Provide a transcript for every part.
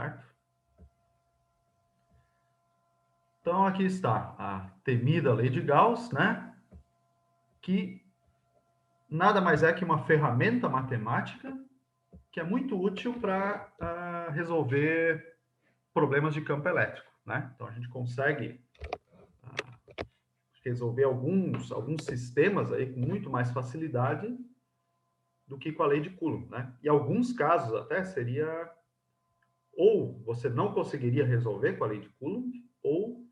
certo? Então, aqui está a temida lei de Gauss, né? Que nada mais é que uma ferramenta matemática que é muito útil para resolver problemas de campo elétrico, né? Então, a gente consegue resolver alguns sistemas aí com muito mais facilidade do que com a lei de Coulomb, né? E alguns casos até seria ou você não conseguiria resolver com a lei de Coulomb, ou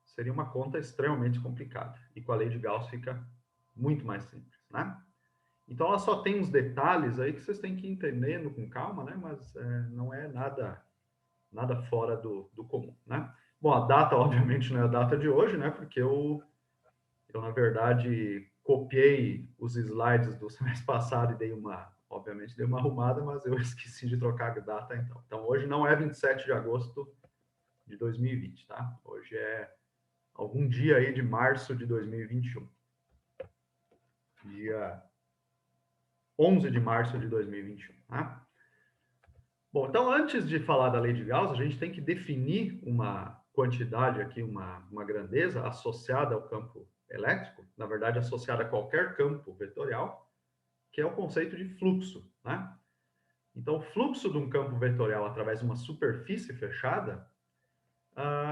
seria uma conta extremamente complicada. E com a lei de Gauss fica muito mais simples, né? Então, ela só tem uns detalhes aí que vocês têm que ir entendendo com calma, né? Mas não é nada fora do comum, né? Bom, a data, obviamente, não é a data de hoje, né? Porque eu na verdade, copiei os slides do semestre passado e obviamente, dei uma arrumada, mas eu esqueci de trocar a data então. Então, hoje não é 27 de agosto de 2020, tá? Hoje é algum dia aí de março de 2021. Dia 11 de março de 2021, tá? Bom, então, antes de falar da lei de Gauss, a gente tem que definir uma quantidade aqui, uma grandeza associada ao campo elétrico, na verdade, associada a qualquer campo vetorial, que é o conceito de fluxo, né? Então, o fluxo de um campo vetorial através de uma superfície fechada,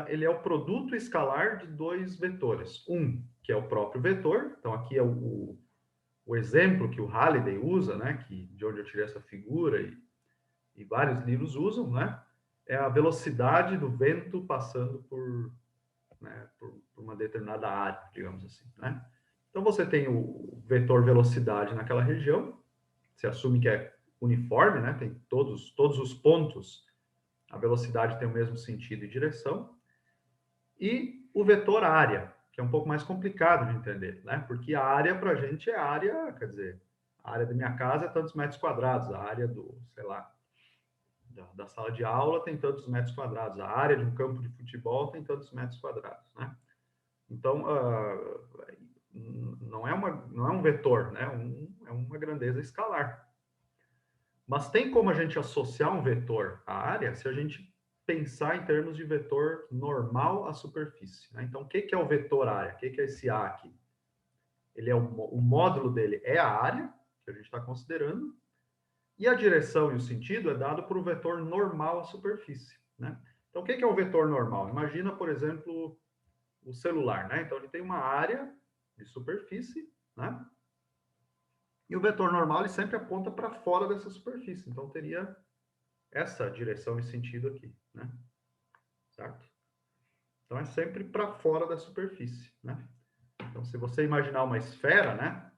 ele é o produto escalar de dois vetores. Um, que é o próprio vetor, então aqui é o exemplo que o Halliday usa, né? De onde eu tirei essa figura e vários livros usam, né? É a velocidade do vento passando por uma determinada área, digamos assim, né? Então, você tem o vetor velocidade naquela região, se assume que é uniforme, né? Tem todos os pontos, a velocidade tem o mesmo sentido e direção. E o vetor área, que é um pouco mais complicado de entender, né? Porque a área para a gente é área, quer dizer, a área da minha casa é tantos metros quadrados, a área sei lá, da sala de aula tem tantos metros quadrados, a área de um campo de futebol tem tantos metros quadrados, né? Então, não é um vetor, né? É uma grandeza escalar. Mas tem como a gente associar um vetor à área se a gente pensar em termos de vetor normal à superfície, né? Então, o que é o vetor área? O que é esse A aqui? O módulo dele é a área, que a gente está considerando, e a direção e o sentido é dado por um vetor normal à superfície, né? Então, o que é o vetor normal? Imagina, por exemplo, o celular, né? Então, ele tem uma área de superfície, né? E o vetor normal, ele sempre aponta para fora dessa superfície. Então, teria essa direção e sentido aqui, né? Certo? Então, é sempre para fora da superfície, né? Então, se você imaginar uma esfera, né?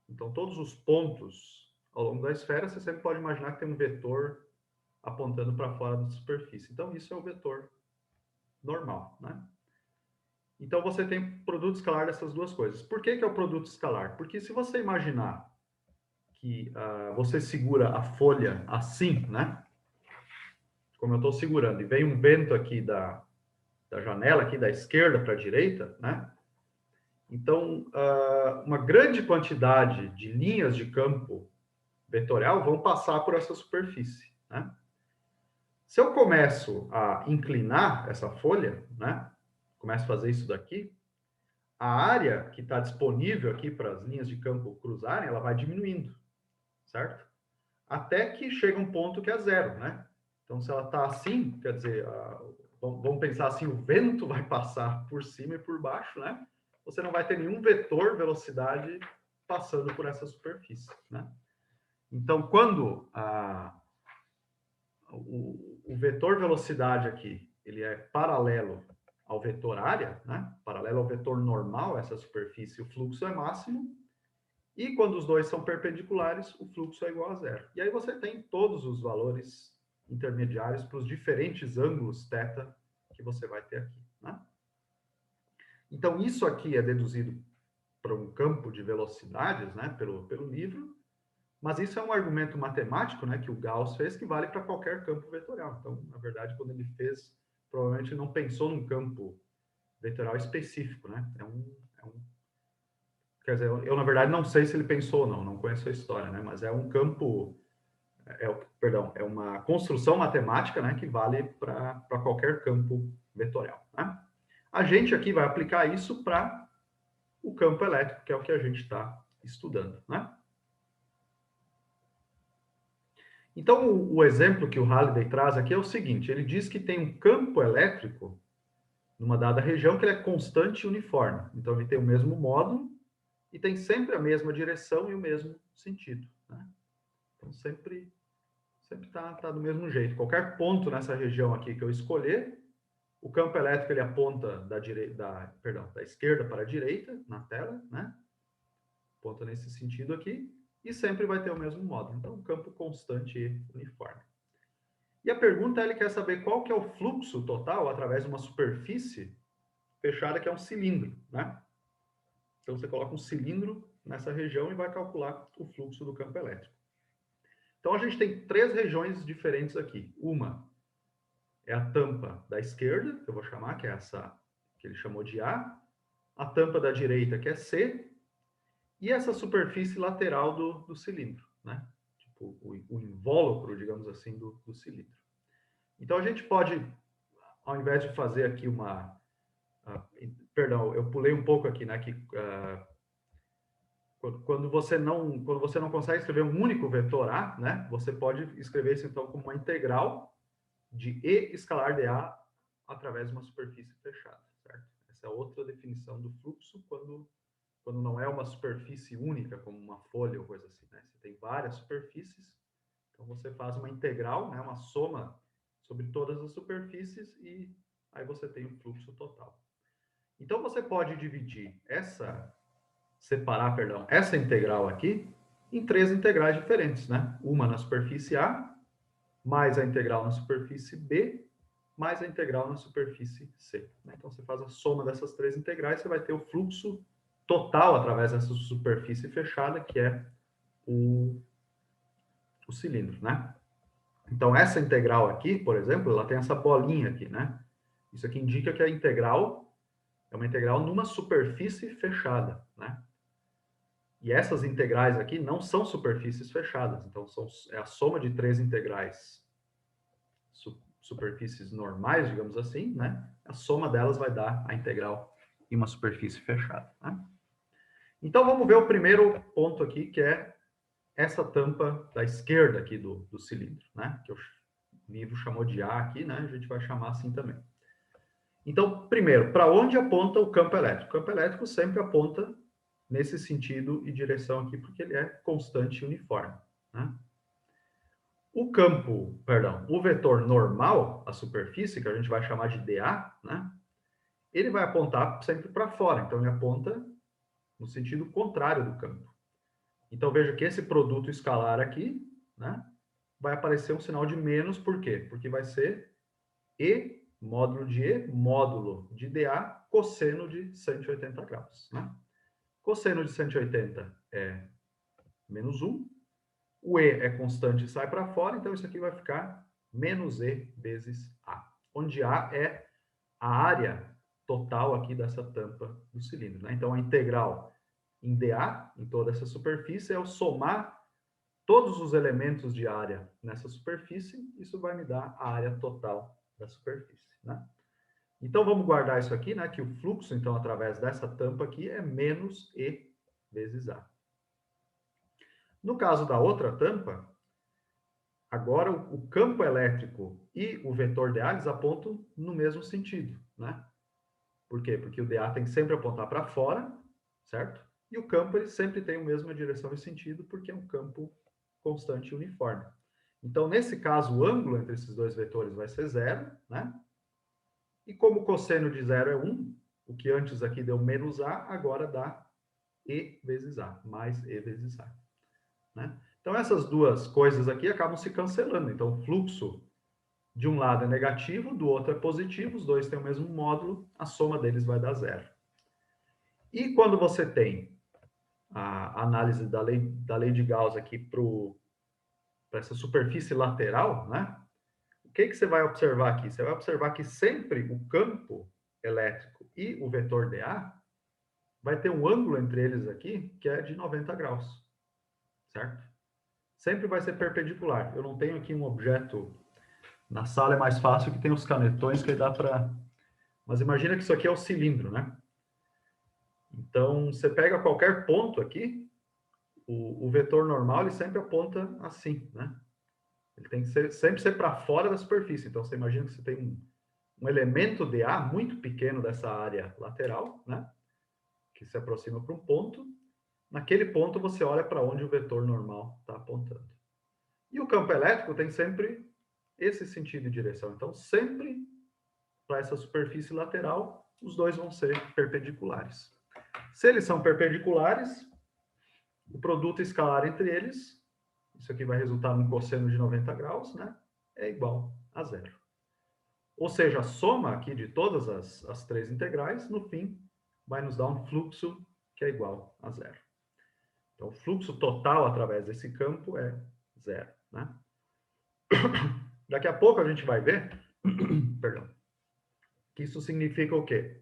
Então, todos os pontos ao longo da esfera, você sempre pode imaginar que tem um vetor apontando para fora da superfície. Então, isso é o vetor normal, né? Então, você tem produto escalar dessas duas coisas. Por que é o produto escalar? Porque se você imaginar que você segura a folha assim, né? Como eu estou segurando, e vem um vento aqui da janela, aqui da esquerda para a direita, né? Então, uma grande quantidade de linhas de campo vetorial vão passar por essa superfície, né? Se eu começo a inclinar essa folha, né? Começo a fazer isso daqui, a área que está disponível aqui para as linhas de campo cruzarem, ela vai diminuindo, certo? Até que chega um ponto que é zero, né? Então, se ela está assim, quer dizer, vamos pensar assim, o vento vai passar por cima e por baixo, né? Você não vai ter nenhum vetor velocidade passando por essa superfície, né? Então, quando o vetor velocidade aqui, ele é paralelo ao vetor área, né? Paralelo ao vetor normal, essa superfície, o fluxo é máximo, e quando os dois são perpendiculares, o fluxo é igual a zero. E aí você tem todos os valores intermediários para os diferentes ângulos θ que você vai ter aqui, né? Então, isso aqui é deduzido para um campo de velocidades, né, pelo livro, mas isso é um argumento matemático, né, que o Gauss fez, que vale para qualquer campo vetorial. Então, na verdade, quando ele fez, provavelmente não pensou num campo vetorial específico, né? Quer dizer, eu na verdade não sei se ele pensou ou não conheço a história, né? Mas é um campo perdão, é uma construção matemática, né, que vale para qualquer campo vetorial. Né? A gente aqui vai aplicar isso para o campo elétrico, que é o que a gente está estudando. Né? Então, o exemplo que o Halliday traz aqui é o seguinte: ele diz que tem um campo elétrico numa dada região que ele é constante e uniforme. Então, ele tem o mesmo módulo e tem sempre a mesma direção e o mesmo sentido. Né? Então, sempre tá do mesmo jeito. Qualquer ponto nessa região aqui que eu escolher, o campo elétrico ele aponta da esquerda para a direita na tela, né? Aponta nesse sentido aqui, e sempre vai ter o mesmo módulo. Então, um campo constante e uniforme. E a pergunta, ele quer saber qual que é o fluxo total através de uma superfície fechada, que é um cilindro, né? Então, você coloca um cilindro nessa região e vai calcular o fluxo do campo elétrico. Então, a gente tem três regiões diferentes aqui. Uma é a tampa da esquerda, que eu vou chamar, que é essa que ele chamou de a tampa da direita, que é C, e essa superfície lateral do cilindro, né? Tipo, o invólucro, digamos assim, do cilindro. Então, a gente pode, ao invés de fazer aqui perdão, eu pulei um pouco aqui, né? Que, quando você não consegue escrever um único vetor A, né? Você pode escrever isso, então, como uma integral de E escalar de A através de uma superfície fechada, certo? Essa é outra definição do fluxo quando não é uma superfície única, como uma folha ou coisa assim, né? Você tem várias superfícies, então você faz uma integral, né? Uma soma sobre todas as superfícies e aí você tem o fluxo total. Então você pode dividir essa integral aqui em três integrais diferentes, né? Uma na superfície A, mais a integral na superfície B, mais a integral na superfície C. Então, você faz a soma dessas três integrais, você vai ter o fluxo total através dessa superfície fechada, que é o cilindro, né? Então, essa integral aqui, por exemplo, ela tem essa bolinha aqui, né? Isso aqui indica que a integral é uma integral numa superfície fechada, né? E essas integrais aqui não são superfícies fechadas, então é a soma de três integrais superfícies normais, digamos assim, né? A soma delas vai dar a integral em uma superfície fechada. Né? Então, vamos ver o primeiro ponto aqui, que é essa tampa da esquerda aqui do cilindro, né? Que o livro chamou de A aqui, né? A gente vai chamar assim também. Então, primeiro, para onde aponta o campo elétrico? O campo elétrico sempre aponta nesse sentido e direção aqui, porque ele é constante e uniforme, né? O vetor normal, a superfície, que a gente vai chamar de dA, né? Ele vai apontar sempre para fora, então ele aponta no sentido contrário do campo. Então veja que esse produto escalar aqui, né? Vai aparecer um sinal de menos, por quê? Porque vai ser módulo de dA, cosseno de 180 graus, né? Cosseno de 180 é menos 1, o E é constante e sai para fora, então isso aqui vai ficar menos E vezes A, onde A é a área total aqui dessa tampa do cilindro. Né? Então, a integral em dA, em toda essa superfície, é o somar todos os elementos de área nessa superfície, isso vai me dar a área total da superfície. Né? Então, vamos guardar isso aqui, né? Que o fluxo, então, através dessa tampa aqui é menos E vezes A. No caso da outra tampa, agora o campo elétrico e o vetor dA eles apontam no mesmo sentido, né? Por quê? Porque o dA tem que sempre apontar para fora, certo? E o campo ele sempre tem a mesma direção e sentido, porque é um campo constante e uniforme. Então, nesse caso, o ângulo entre esses dois vetores vai ser zero, né? E como o cosseno de zero é 1, o que antes aqui deu menos A, agora dá E vezes A, mais E vezes A. Né? Então, essas duas coisas aqui acabam se cancelando. Então, o fluxo de um lado é negativo, do outro é positivo, os dois têm o mesmo módulo, a soma deles vai dar zero. E quando você tem a análise da lei de Gauss aqui para essa superfície lateral, né? O que você vai observar aqui? Você vai observar que sempre o campo elétrico e o vetor dA vai ter um ângulo entre eles aqui que é de 90 graus, certo? sempre vai ser perpendicular. Eu não tenho aqui um objeto... Na sala é mais fácil que tem os canetões que dá para... Mas imagina que isso aqui é o cilindro, né? Então, você pega qualquer ponto aqui, o vetor normal ele sempre aponta assim, né? Ele tem que sempre ser para fora da superfície. Então, você imagina que você tem um elemento dA muito pequeno dessa área lateral, né? Que se aproxima para um ponto. Naquele ponto, você olha para onde o vetor normal está apontando. E o campo elétrico tem sempre esse sentido de direção. Então, sempre para essa superfície lateral, os dois vão ser perpendiculares. Se eles são perpendiculares, o produto escalar entre eles, isso aqui vai resultar num cosseno de 90 graus, né? É igual a zero. Ou seja, a soma aqui de todas as três integrais, no fim, vai nos dar um fluxo que é igual a zero. Então, o fluxo total através desse campo é zero, né? Daqui a pouco a gente vai ver, perdão, que isso significa o quê?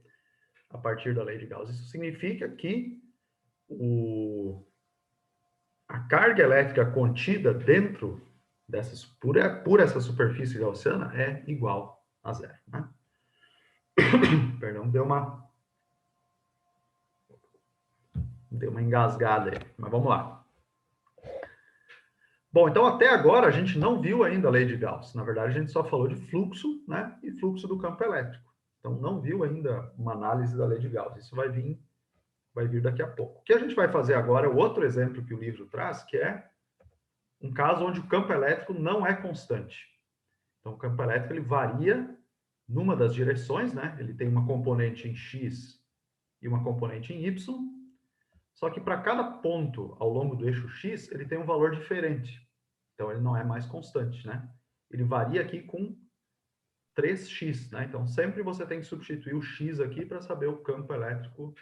A partir da lei de Gauss. Isso significa que a carga elétrica contida dentro dessa, por essa superfície gaussiana é igual a zero, né? Perdão, deu uma engasgada aí, mas vamos lá. Bom, então até agora a gente não viu ainda a lei de Gauss. Na verdade, a gente só falou de fluxo, né, e fluxo do campo elétrico. Então não viu ainda uma análise da lei de Gauss. Isso vai vir daqui a pouco. O que a gente vai fazer agora é o outro exemplo que o livro traz, que é um caso onde o campo elétrico não é constante. Então o campo elétrico ele varia numa das direções, né? Ele tem uma componente em x e uma componente em y. Só que para cada ponto ao longo do eixo x, ele tem um valor diferente. Então, ele não é mais constante, né? Ele varia aqui com 3x, né? Então, sempre você tem que substituir o x aqui para saber o campo elétrico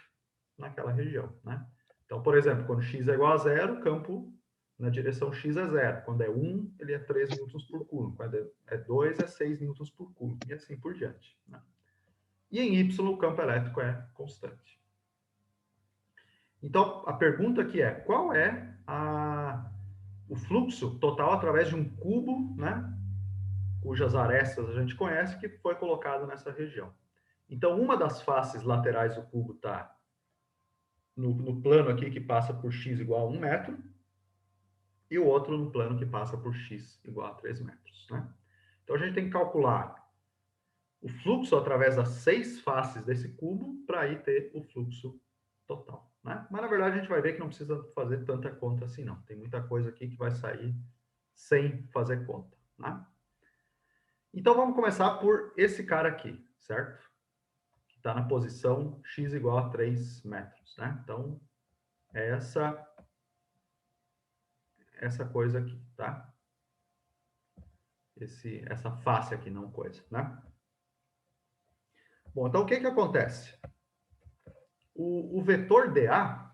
naquela região, né? Então, por exemplo, quando x é igual a zero, o campo na direção x é zero. Quando é 1, ele é 3 newtons por coulomb. Quando é 2, é 6 newtons por coulomb. E assim por diante, né? E em y, o campo elétrico é constante. Então, a pergunta aqui é, qual é o fluxo total através de um cubo, né, cujas arestas a gente conhece, que foi colocado nessa região. Então, uma das faces laterais do cubo está no plano aqui que passa por x igual a 1 metro, e o outro no plano que passa por x igual a 3 metros. Né? Então, a gente tem que calcular o fluxo através das 6 faces desse cubo para aí ter o fluxo total. Né? Mas, na verdade, a gente vai ver que não precisa fazer tanta conta assim, não. Tem muita coisa aqui que vai sair sem fazer conta. Né? Então, vamos começar por esse cara aqui, certo? Que está na posição x igual a 3 metros. Né? Então, é essa coisa aqui, tá? Essa face aqui, não coisa, né? Bom, então o que acontece? O vetor dA,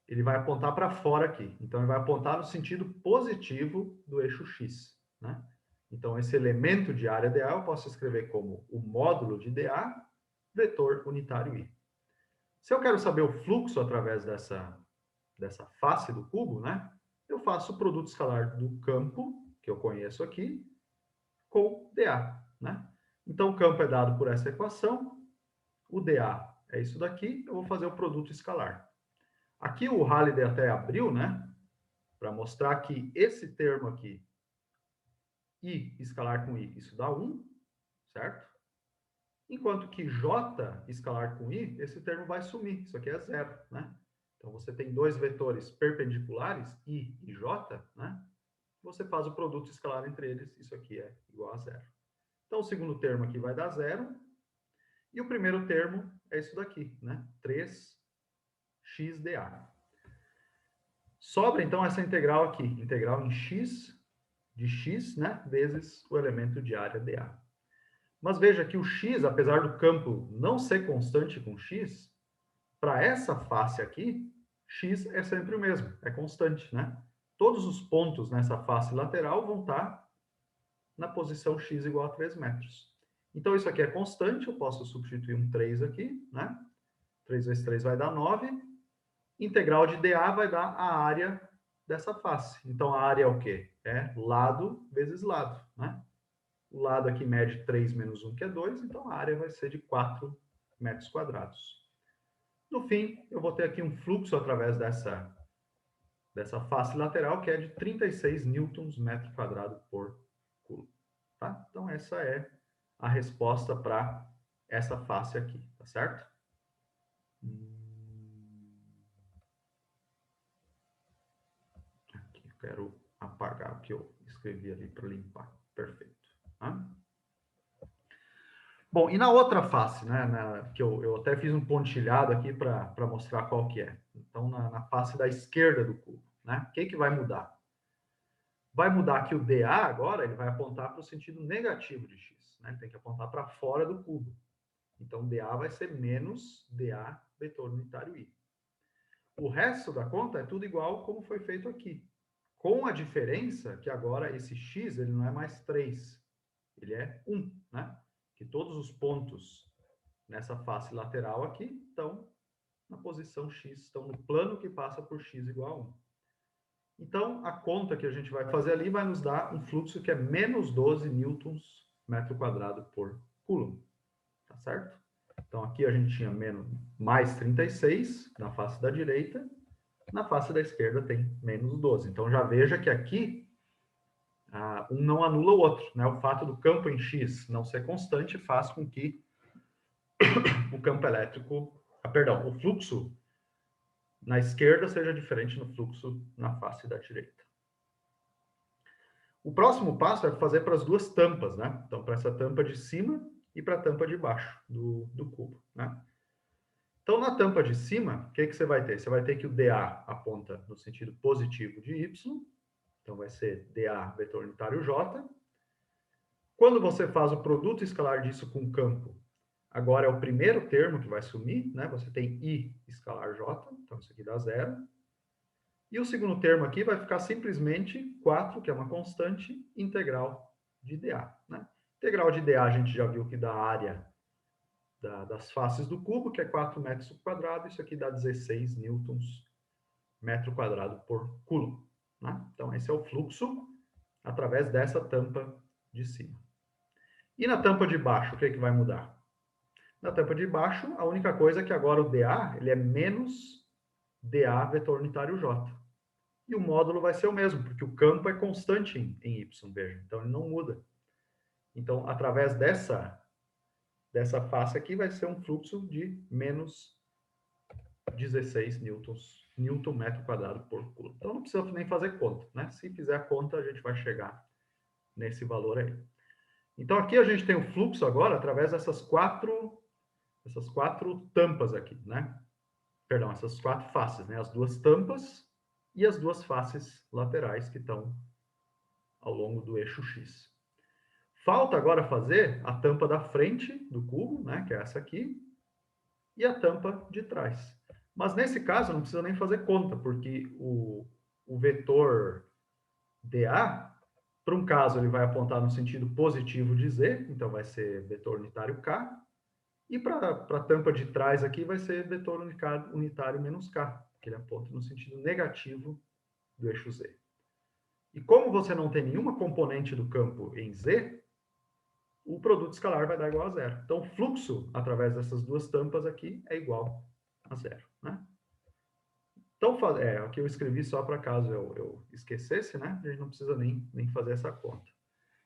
ele vai apontar para fora aqui. Então, ele vai apontar no sentido positivo do eixo x, né? Então, esse elemento de área dA eu posso escrever como o módulo de dA, vetor unitário i. Se eu quero saber o fluxo através dessa face do cubo, né? Eu faço o produto escalar do campo, que eu conheço aqui, com dA, né? Então, o campo é dado por essa equação, o dA é isso daqui, eu vou fazer o produto escalar. Aqui o Halliday até abriu, né? Para mostrar que esse termo aqui, I escalar com I, isso dá 1, certo? Enquanto que J escalar com I, esse termo vai sumir, isso aqui é zero, né? Então, você tem dois vetores perpendiculares, I e J, né? Você faz o produto escalar entre eles, isso aqui é igual a zero. Então, o segundo termo aqui vai dar zero, e o primeiro termo é isso daqui, né? 3xdA. Sobra, então, essa integral aqui, integral em x, de x, né? Vezes o elemento de área dA. Mas veja que o x, apesar do campo não ser constante com x, para essa face aqui, x é sempre o mesmo, é constante, né? Todos os pontos nessa face lateral vão estar na posição x igual a 3 metros. Então, isso aqui é constante, eu posso substituir um 3 aqui, né? 3 vezes 3 vai dar 9. Integral de dA vai dar a área dessa face. Então, a área é o quê? É lado vezes lado, né? O lado aqui mede 3 menos 1, que é 2, então a área vai ser de 4 metros quadrados. No fim, eu vou ter aqui um fluxo através dessa face lateral, que é de 36 newtons metro quadrado por coulomb. Tá? Então, essa é a resposta para essa face aqui, tá certo? Aqui, eu quero apagar o que eu escrevi ali para limpar. Perfeito. Tá? Bom, e na outra face, né, que eu até fiz um pontilhado aqui para mostrar qual que é. Então, na face da esquerda do cubo, né? O que vai mudar? Vai mudar que o dA agora, ele vai apontar para o sentido negativo de x, né? Ele tem que apontar para fora do cubo. Então, dA vai ser menos dA vetor unitário i. O resto da conta é tudo igual como foi feito aqui. Com a diferença que agora esse x, ele não é mais 3, ele é 1, né? Que todos os pontos nessa face lateral aqui estão na posição x, estão no plano que passa por x igual a 1. Então, a conta que a gente vai fazer ali vai nos dar um fluxo que é menos 12 newtons metro quadrado por coulomb. Tá certo? Então, aqui a gente tinha mais 36 na face da direita, na face da esquerda tem menos 12. Então, já veja que aqui um não anula o outro, né? O fato do campo em x não ser constante faz com que o campo elétrico, perdão, o fluxo na esquerda seja diferente no fluxo na face da direita. O próximo passo é fazer para as duas tampas, né? Então, para essa tampa de cima e para a tampa de baixo do cubo, né? Então, na tampa de cima, o que você vai ter? Você vai ter que o dA aponta no sentido positivo de y, então vai ser dA vetor unitário j. Quando você faz o produto escalar disso com o campo, agora é o primeiro termo que vai sumir, né? Você tem i escalar j, então isso aqui dá 0. E o segundo termo aqui vai ficar simplesmente 4, que é uma constante, integral de dA. Né? Integral de dA a gente já viu que dá a área das faces do cubo, que é 4 metros quadrados, isso aqui dá 16 newtons metro quadrado por coulomb. Né? Então, esse é o fluxo através dessa tampa de cima. E na tampa de baixo, o que vai mudar? Na tampa de baixo, a única coisa é que agora o dA ele é menos dA vetor unitário j. E o módulo vai ser o mesmo, porque o campo é constante em y, veja. Então, ele não muda. Então, através dessa face aqui, vai ser um fluxo de menos 16 newton metro quadrado por coulomb. Então, não precisa nem fazer conta, né? Se fizer a conta, a gente vai chegar nesse valor aí. Então, aqui a gente tem o fluxo agora através dessas quatro tampas aqui, né? Perdão, essas 4 faces, né? As duas tampas e as duas faces laterais que estão ao longo do eixo X. Falta agora fazer a tampa da frente do cubo, né, que é essa aqui, e a tampa de trás. Mas nesse caso não precisa nem fazer conta, porque o vetor dA, para um caso ele vai apontar no sentido positivo de z, então vai ser vetor unitário k, e para a tampa de trás aqui vai ser vetor unitário menos k, que ele aponta no sentido negativo do eixo z. E como você não tem nenhuma componente do campo em z, o produto escalar vai dar igual a zero. Então, o fluxo através dessas duas tampas aqui é igual a zero. Né? Então, aqui eu escrevi só para caso eu esquecesse, né? A gente não precisa nem fazer essa conta.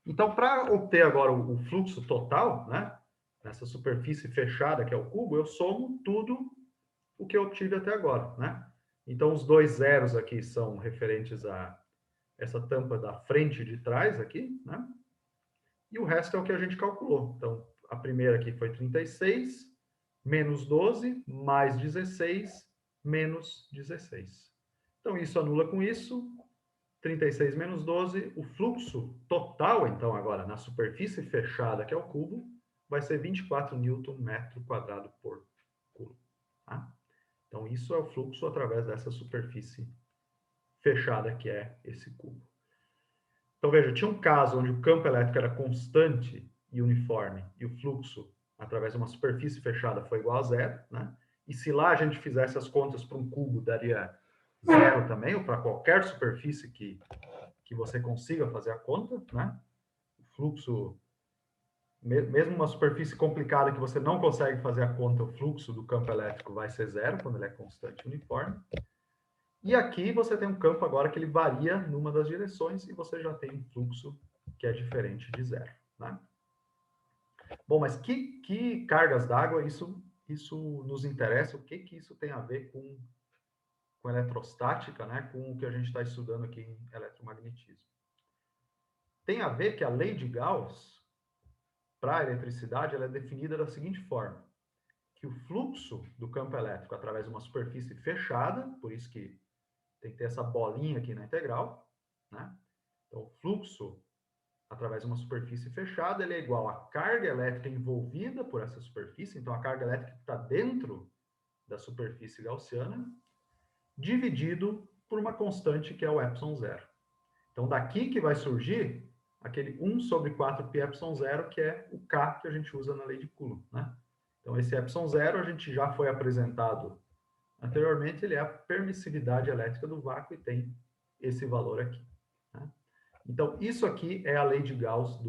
Então, para obter agora o fluxo total, né? Nessa superfície fechada que é o cubo, eu somo tudo o que eu obtive até agora, né? Então, os dois zeros aqui são referentes a essa tampa da frente e de trás aqui, né? E o resto é o que a gente calculou. Então, a primeira aqui foi 36, menos 12, mais 16, menos 16. Então, isso anula com isso. 36 menos 12, o fluxo total, então, agora, na superfície fechada, que é o cubo, vai ser 24 newton metro quadrado por coulomb. Tá? Então, isso é o fluxo através dessa superfície fechada, que é esse cubo. Então, veja, tinha um caso onde o campo elétrico era constante e uniforme, e o fluxo, através de uma superfície fechada, foi igual a zero, né? E se lá a gente fizesse as contas para um cubo, daria zero também, ou para qualquer superfície que você consiga fazer a conta, né? O fluxo, mesmo uma superfície complicada que você não consegue fazer a conta, o fluxo do campo elétrico vai ser zero, quando ele é constante e uniforme. E aqui você tem um campo agora que ele varia numa das direções e você já tem um fluxo que é diferente de zero, né? Bom, mas que cargas d'água isso nos interessa? O que isso tem a ver com eletrostática, né? Com o que a gente está estudando aqui em eletromagnetismo? Tem a ver que a lei de Gauss, para a eletricidade, ela é definida da seguinte forma, que o fluxo do campo elétrico através de uma superfície fechada, por isso que tem que ter essa bolinha aqui na integral, né? Então, o fluxo através de uma superfície fechada, ele é igual à carga elétrica envolvida por essa superfície, então a carga elétrica que está dentro da superfície gaussiana, dividido por uma constante que é o epsilon zero. Então, daqui que vai surgir aquele 1 sobre 4 π epsilon zero, que é o K que a gente usa na lei de Coulomb, né? Então, esse epsilon zero a gente já foi apresentado anteriormente, ele é a permissividade elétrica do vácuo e tem esse valor aqui, né? Então, isso aqui é a lei de Gauss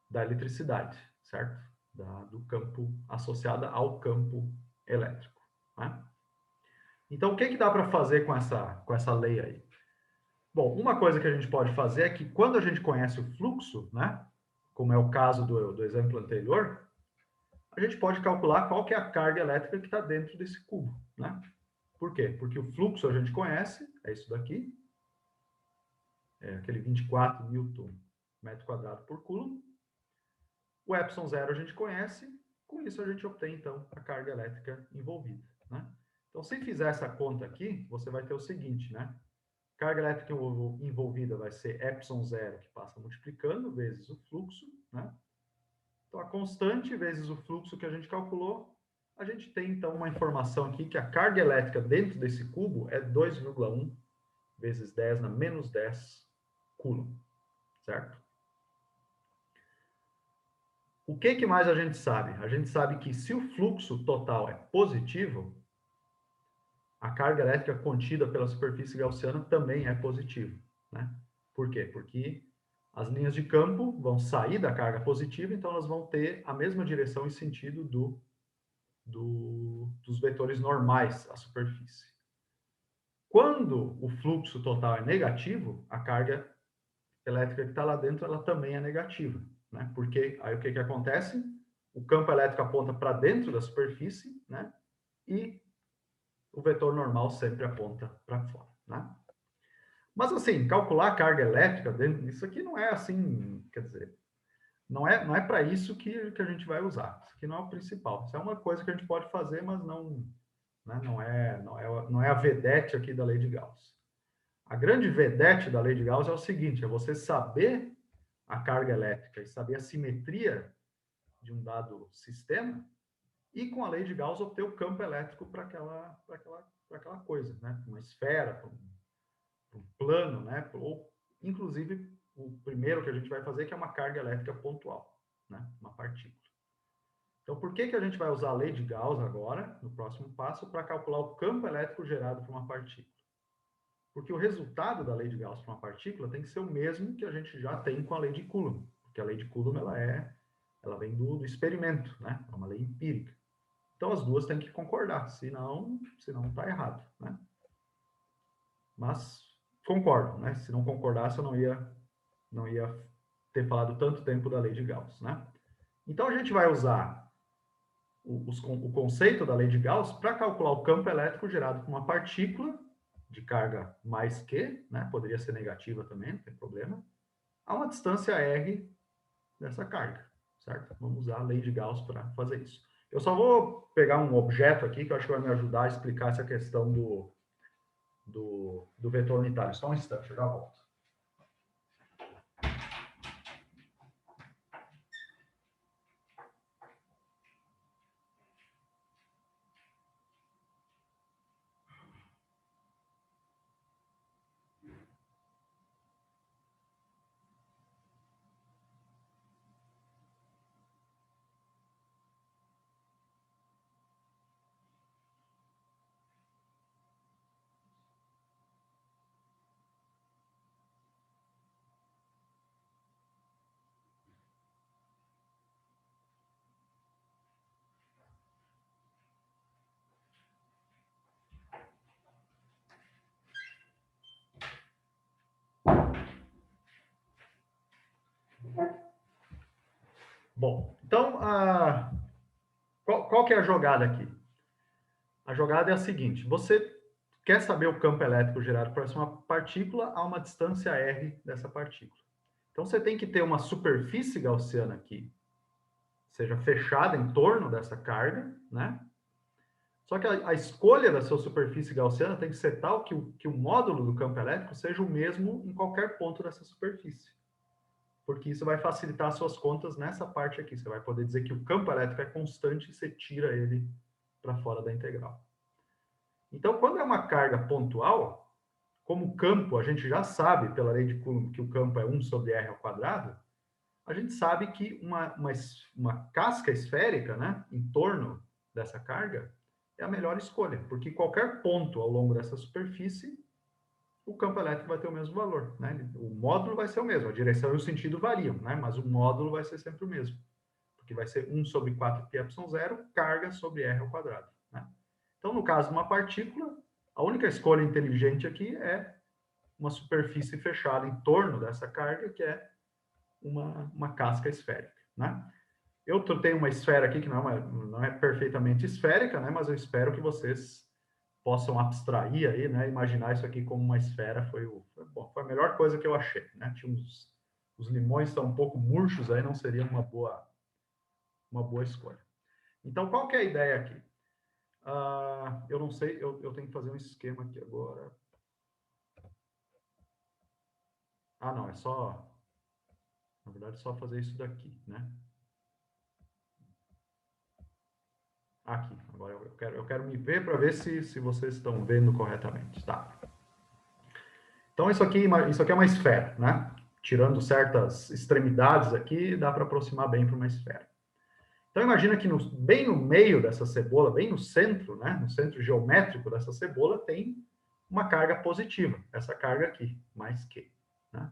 da eletricidade, certo? Do campo associada ao campo elétrico, né? Então, o que dá para fazer com essa lei aí? Bom, uma coisa que a gente pode fazer é que quando a gente conhece o fluxo, né, como é o caso do exemplo anterior, a gente pode calcular qual que é a carga elétrica que está dentro desse cubo, né? Por quê? Porque o fluxo a gente conhece, é isso daqui, é aquele 24 newton metro quadrado por coulomb. O epsilon zero a gente conhece, com isso a gente obtém, então, a carga elétrica envolvida, né? Então, se fizer essa conta aqui, você vai ter o seguinte, né? Carga elétrica envolvida vai ser epsilon zero, que passa multiplicando, vezes o fluxo, né? Então, a constante vezes o fluxo que a gente calculou, a gente tem, então, uma informação aqui que a carga elétrica dentro desse cubo é 2,1 vezes 10 na menos 10 coulomb, certo? O que mais a gente sabe? A gente sabe que se o fluxo total é positivo, a carga elétrica contida pela superfície gaussiana também é positiva, né? Por quê? Porque as linhas de campo vão sair da carga positiva, então elas vão ter a mesma direção e sentido dos vetores normais à superfície. Quando o fluxo total é negativo, a carga elétrica que está lá dentro, ela também é negativa, né? Porque aí o que acontece? O campo elétrico aponta para dentro da superfície, né? E o vetor normal sempre aponta para fora, né? Mas assim, calcular a carga elétrica dentro disso aqui não é assim, quer dizer, não é para isso que a gente vai usar. Isso aqui não é o principal. Isso é uma coisa que a gente pode fazer, mas não, né, não é a vedete aqui da lei de Gauss. A grande vedete da lei de Gauss é o seguinte, é você saber a carga elétrica e saber a simetria de um dado sistema e com a lei de Gauss obter o campo elétrico para aquela coisa, né? Uma esfera, para um plano, né? Ou, inclusive, o primeiro que a gente vai fazer, que é uma carga elétrica pontual, né? Uma partícula. Então, por que a gente vai usar a lei de Gauss agora, no próximo passo, para calcular o campo elétrico gerado por uma partícula? Porque o resultado da lei de Gauss para uma partícula tem que ser o mesmo que a gente já tem com a lei de Coulomb, porque a lei de Coulomb ela vem do experimento, né? É uma lei empírica. Então as duas têm que concordar, senão está errado, né? Mas concordo, né? Se não concordasse, eu não ia ter falado tanto tempo da lei de Gauss, né? Então a gente vai usar o conceito da lei de Gauss para calcular o campo elétrico gerado por uma partícula de carga mais Q, né? Poderia ser negativa também, não tem problema, a uma distância r dessa carga, certo? Vamos usar a lei de Gauss para fazer isso. Eu só vou pegar um objeto aqui que eu acho que vai me ajudar a explicar essa questão do vetor unitário. Só um instante, eu já volto. Bom, então, qual que é a jogada aqui? A jogada é a seguinte, você quer saber o campo elétrico gerado por uma partícula a uma distância r dessa partícula. Então, você tem que ter uma superfície gaussiana aqui, seja fechada em torno dessa carga, né? Só que a escolha da sua superfície gaussiana tem que ser tal que o módulo do campo elétrico seja o mesmo em qualquer ponto dessa superfície. Porque isso vai facilitar as suas contas nessa parte aqui. Você vai poder dizer que o campo elétrico é constante e você tira ele para fora da integral. Então, quando é uma carga pontual, como o campo, a gente já sabe, pela lei de Coulomb, que o campo é 1 sobre r ao quadrado, a gente sabe que uma casca esférica, né, em torno dessa carga, é a melhor escolha, porque qualquer ponto ao longo dessa superfície, o campo elétrico vai ter o mesmo valor, né? O módulo vai ser o mesmo, a direção e o sentido variam, né? Mas o módulo vai ser sempre o mesmo, porque vai ser 1 sobre 4 πε0, carga sobre r ao quadrado, né? Então, no caso de uma partícula, a única escolha inteligente aqui é uma superfície fechada em torno dessa carga, que é uma casca esférica, né? Eu tenho uma esfera aqui que não é perfeitamente esférica, né? Mas eu espero que vocês possam abstrair aí, né? Imaginar isso aqui como uma esfera foi a melhor coisa que eu achei, né? Os limões estão um pouco murchos aí, não seria uma boa escolha. Então, qual que é a ideia aqui? Eu não sei, eu tenho que fazer um esquema aqui agora. Não, é só, na verdade, só fazer isso daqui, né? Aqui, agora eu quero me ver para ver se vocês estão vendo corretamente, tá? Então, isso aqui é uma esfera, né? Tirando certas extremidades aqui, dá para aproximar bem para uma esfera. Então, imagina que bem no meio dessa cebola, bem no centro, né? No centro geométrico dessa cebola, tem uma carga positiva, essa carga aqui, mais Q, né?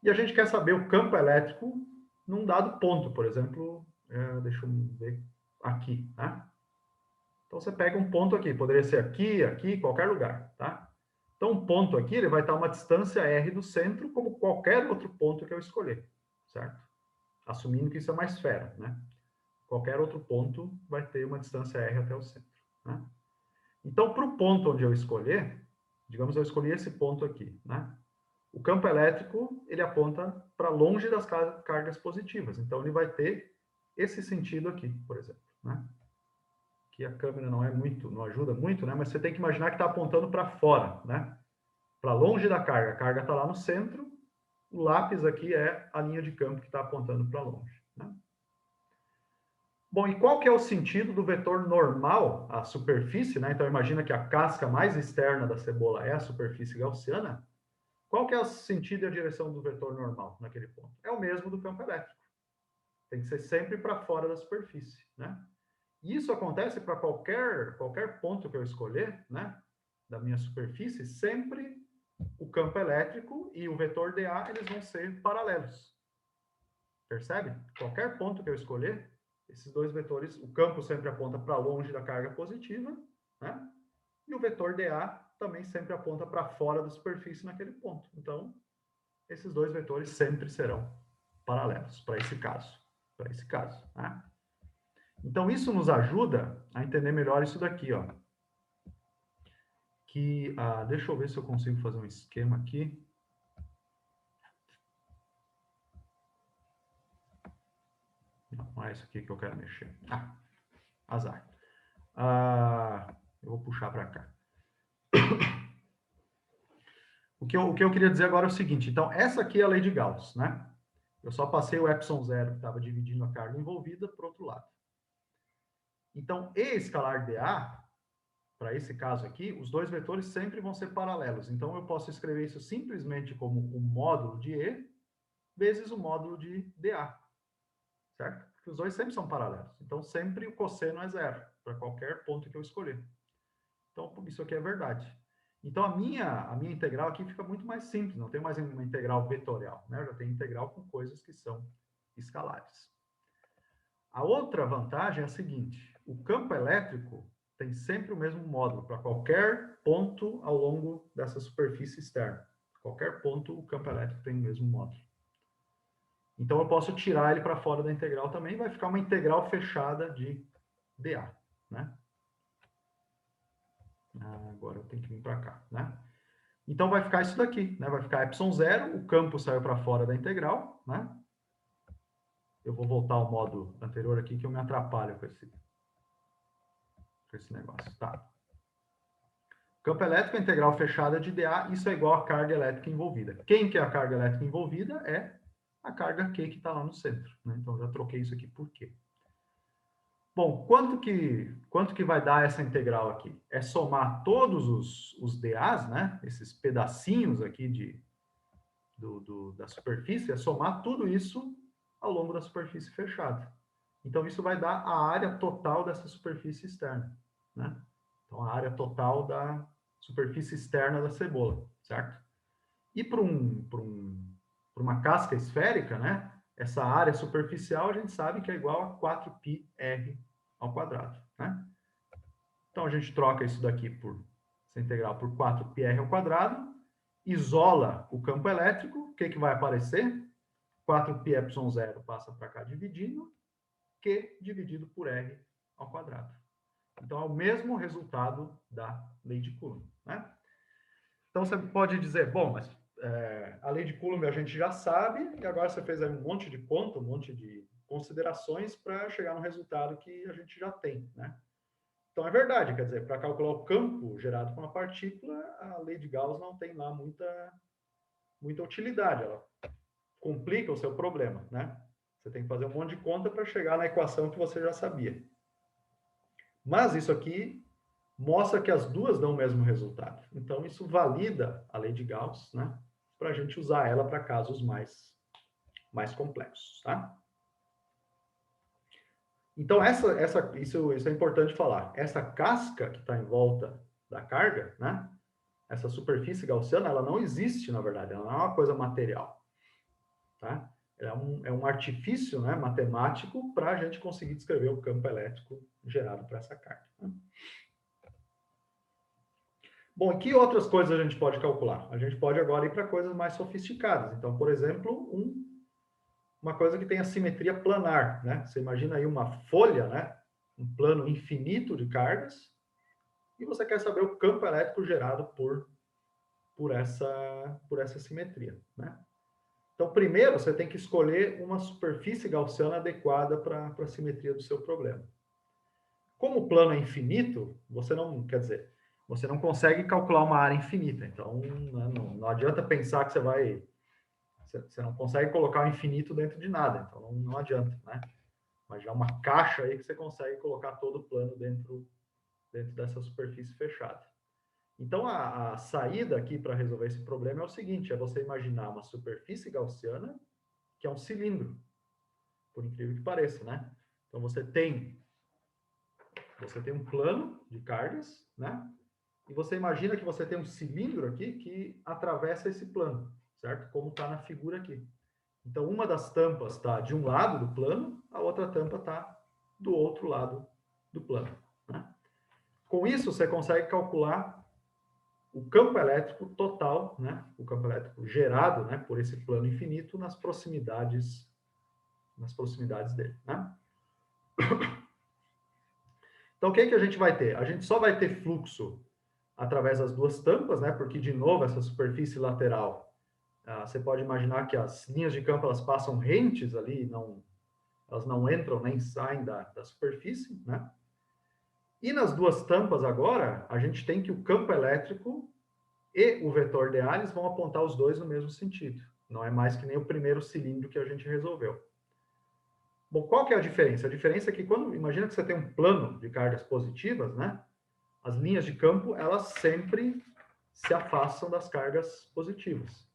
E a gente quer saber o campo elétrico num dado ponto, por exemplo, deixa eu ver aqui, né? Então, você pega um ponto aqui, poderia ser aqui, aqui, qualquer lugar, tá? Então, um ponto aqui, ele vai estar a uma distância r do centro, como qualquer outro ponto que eu escolher, certo? Assumindo que isso é uma esfera, né? Qualquer outro ponto vai ter uma distância r até o centro, né? Então, para o ponto onde eu escolher, digamos, eu escolhi esse ponto aqui, né? O campo elétrico, ele aponta para longe das cargas positivas. Então, ele vai ter esse sentido aqui, por exemplo, né? Que a câmera não ajuda muito, né? Mas você tem que imaginar que está apontando para fora, né? Para longe da carga. A carga está lá no centro, o lápis aqui é a linha de campo que está apontando para longe, né? Bom, e qual que é o sentido do vetor normal, a superfície, né? Então, imagina que a casca mais externa da cebola é a superfície gaussiana. Qual que é o sentido e a direção do vetor normal naquele ponto? É o mesmo do campo elétrico. Tem que ser sempre para fora da superfície, né? Isso acontece para qualquer ponto que eu escolher, né, da minha superfície, sempre o campo elétrico e o vetor dA, eles vão ser paralelos. Percebe? Qualquer ponto que eu escolher, esses dois vetores, o campo sempre aponta para longe da carga positiva, né? E o vetor dA também sempre aponta para fora da superfície naquele ponto. Então, esses dois vetores sempre serão paralelos para esse caso. Para esse caso, né? Então, isso nos ajuda a entender melhor isso daqui, ó. Deixa eu ver se eu consigo fazer um esquema aqui. Não é isso aqui que eu quero mexer. Azar. Eu vou puxar para cá. O que eu queria dizer agora é o seguinte. Então, essa aqui é a lei de Gauss, né? Eu só passei o epsilon zero, que estava dividindo a carga envolvida, para o outro lado. Então, E escalar dA, para esse caso aqui, os dois vetores sempre vão ser paralelos. Então, eu posso escrever isso simplesmente como o módulo de E vezes o módulo de dA, certo? Porque os dois sempre são paralelos. Então, sempre o cosseno é zero, para qualquer ponto que eu escolher. Então, isso aqui é verdade. Então, a minha integral aqui fica muito mais simples. Não tem mais uma integral vetorial, né? Eu já tenho integral com coisas que são escalares. A outra vantagem é a seguinte. O campo elétrico tem sempre o mesmo módulo para qualquer ponto ao longo dessa superfície externa. Qualquer ponto, o campo elétrico tem o mesmo módulo. Então, eu posso tirar ele para fora da integral também, vai ficar uma integral fechada de dA, né? Agora eu tenho que vir para cá, né? Então, vai ficar isso daqui, né? Vai ficar ε0, o campo saiu para fora da integral, né? Eu vou voltar ao modo anterior aqui, que eu me atrapalho com esse negócio, tá? Campo elétrico, integral fechada de dA, isso é igual a carga elétrica envolvida. Quem que é a carga elétrica envolvida? É a carga Q que está lá no centro, né? Então, já troquei isso aqui por Q. Bom, quanto que vai dar essa integral aqui? É somar todos os dAs, né? Esses pedacinhos aqui da superfície, é somar tudo isso ao longo da superfície fechada. Então, isso vai dar a área total dessa superfície externa, né? Então, a área total da superfície externa da cebola, certo? E para uma casca esférica, né? Essa área superficial a gente sabe que é igual a 4πr ao quadrado, né? Então, a gente troca isso daqui essa integral por 4πr ao quadrado, isola o campo elétrico, o que vai aparecer? 4πε0 passa para cá dividindo, Q dividido por R ao quadrado. Então, é o mesmo resultado da lei de Coulomb, né? Então, você pode dizer, bom, mas a lei de Coulomb a gente já sabe, e agora você fez aí um monte de conta, um monte de considerações para chegar no resultado que a gente já tem, né? Então, é verdade, quer dizer, para calcular o campo gerado por uma partícula, a lei de Gauss não tem lá muita utilidade, ela complica o seu problema, né? Você tem que fazer um monte de conta para chegar na equação que você já sabia. Mas isso aqui mostra que as duas dão o mesmo resultado. Então, isso valida a lei de Gauss, né? Para a gente usar ela para casos mais complexos, tá? Então, isso é importante falar. Essa casca que está em volta da carga, né? Essa superfície gaussiana, ela não existe, na verdade. Ela não é uma coisa material, tá? É um artifício, né, matemático para a gente conseguir descrever o campo elétrico gerado por essa carga, né? Bom, e que outras coisas a gente pode calcular? A gente pode agora ir para coisas mais sofisticadas. Então, por exemplo, uma coisa que tem a simetria planar, né? Você imagina aí uma folha, né? Um plano infinito de cargas, e você quer saber o campo elétrico gerado por essa simetria, né? Então, primeiro, você tem que escolher uma superfície gaussiana adequada para a simetria do seu problema. Como o plano é infinito, você não consegue calcular uma área infinita. Então, não adianta pensar que você não consegue colocar o infinito dentro de nada. Então, não adianta, né? Mas já uma caixa aí que você consegue colocar todo o plano dentro dessa superfície fechada. Então, a saída aqui para resolver esse problema é o seguinte, é você imaginar uma superfície gaussiana que é um cilindro, por incrível que pareça, né? Então, você tem um plano de cargas, né? E você imagina que você tem um cilindro aqui que atravessa esse plano, certo? Como está na figura aqui. Então, uma das tampas está de um lado do plano, a outra tampa está do outro lado do plano, né? Com isso, você consegue calcular o campo elétrico total, né? O campo elétrico gerado, né, por esse plano infinito nas proximidades dele, né? Então, o que a gente vai ter? A gente só vai ter fluxo através das duas tampas, né? Porque, de novo, essa superfície lateral, você pode imaginar que as linhas de campo elas passam rentes ali, elas não entram nem saem da superfície, né? E nas duas tampas agora, a gente tem que o campo elétrico e o vetor dA eles vão apontar os dois no mesmo sentido. Não é mais que nem o primeiro cilindro que a gente resolveu. Bom, qual que é a diferença? A diferença é que imagina que você tem um plano de cargas positivas, né? As linhas de campo, elas sempre se afastam das cargas positivas.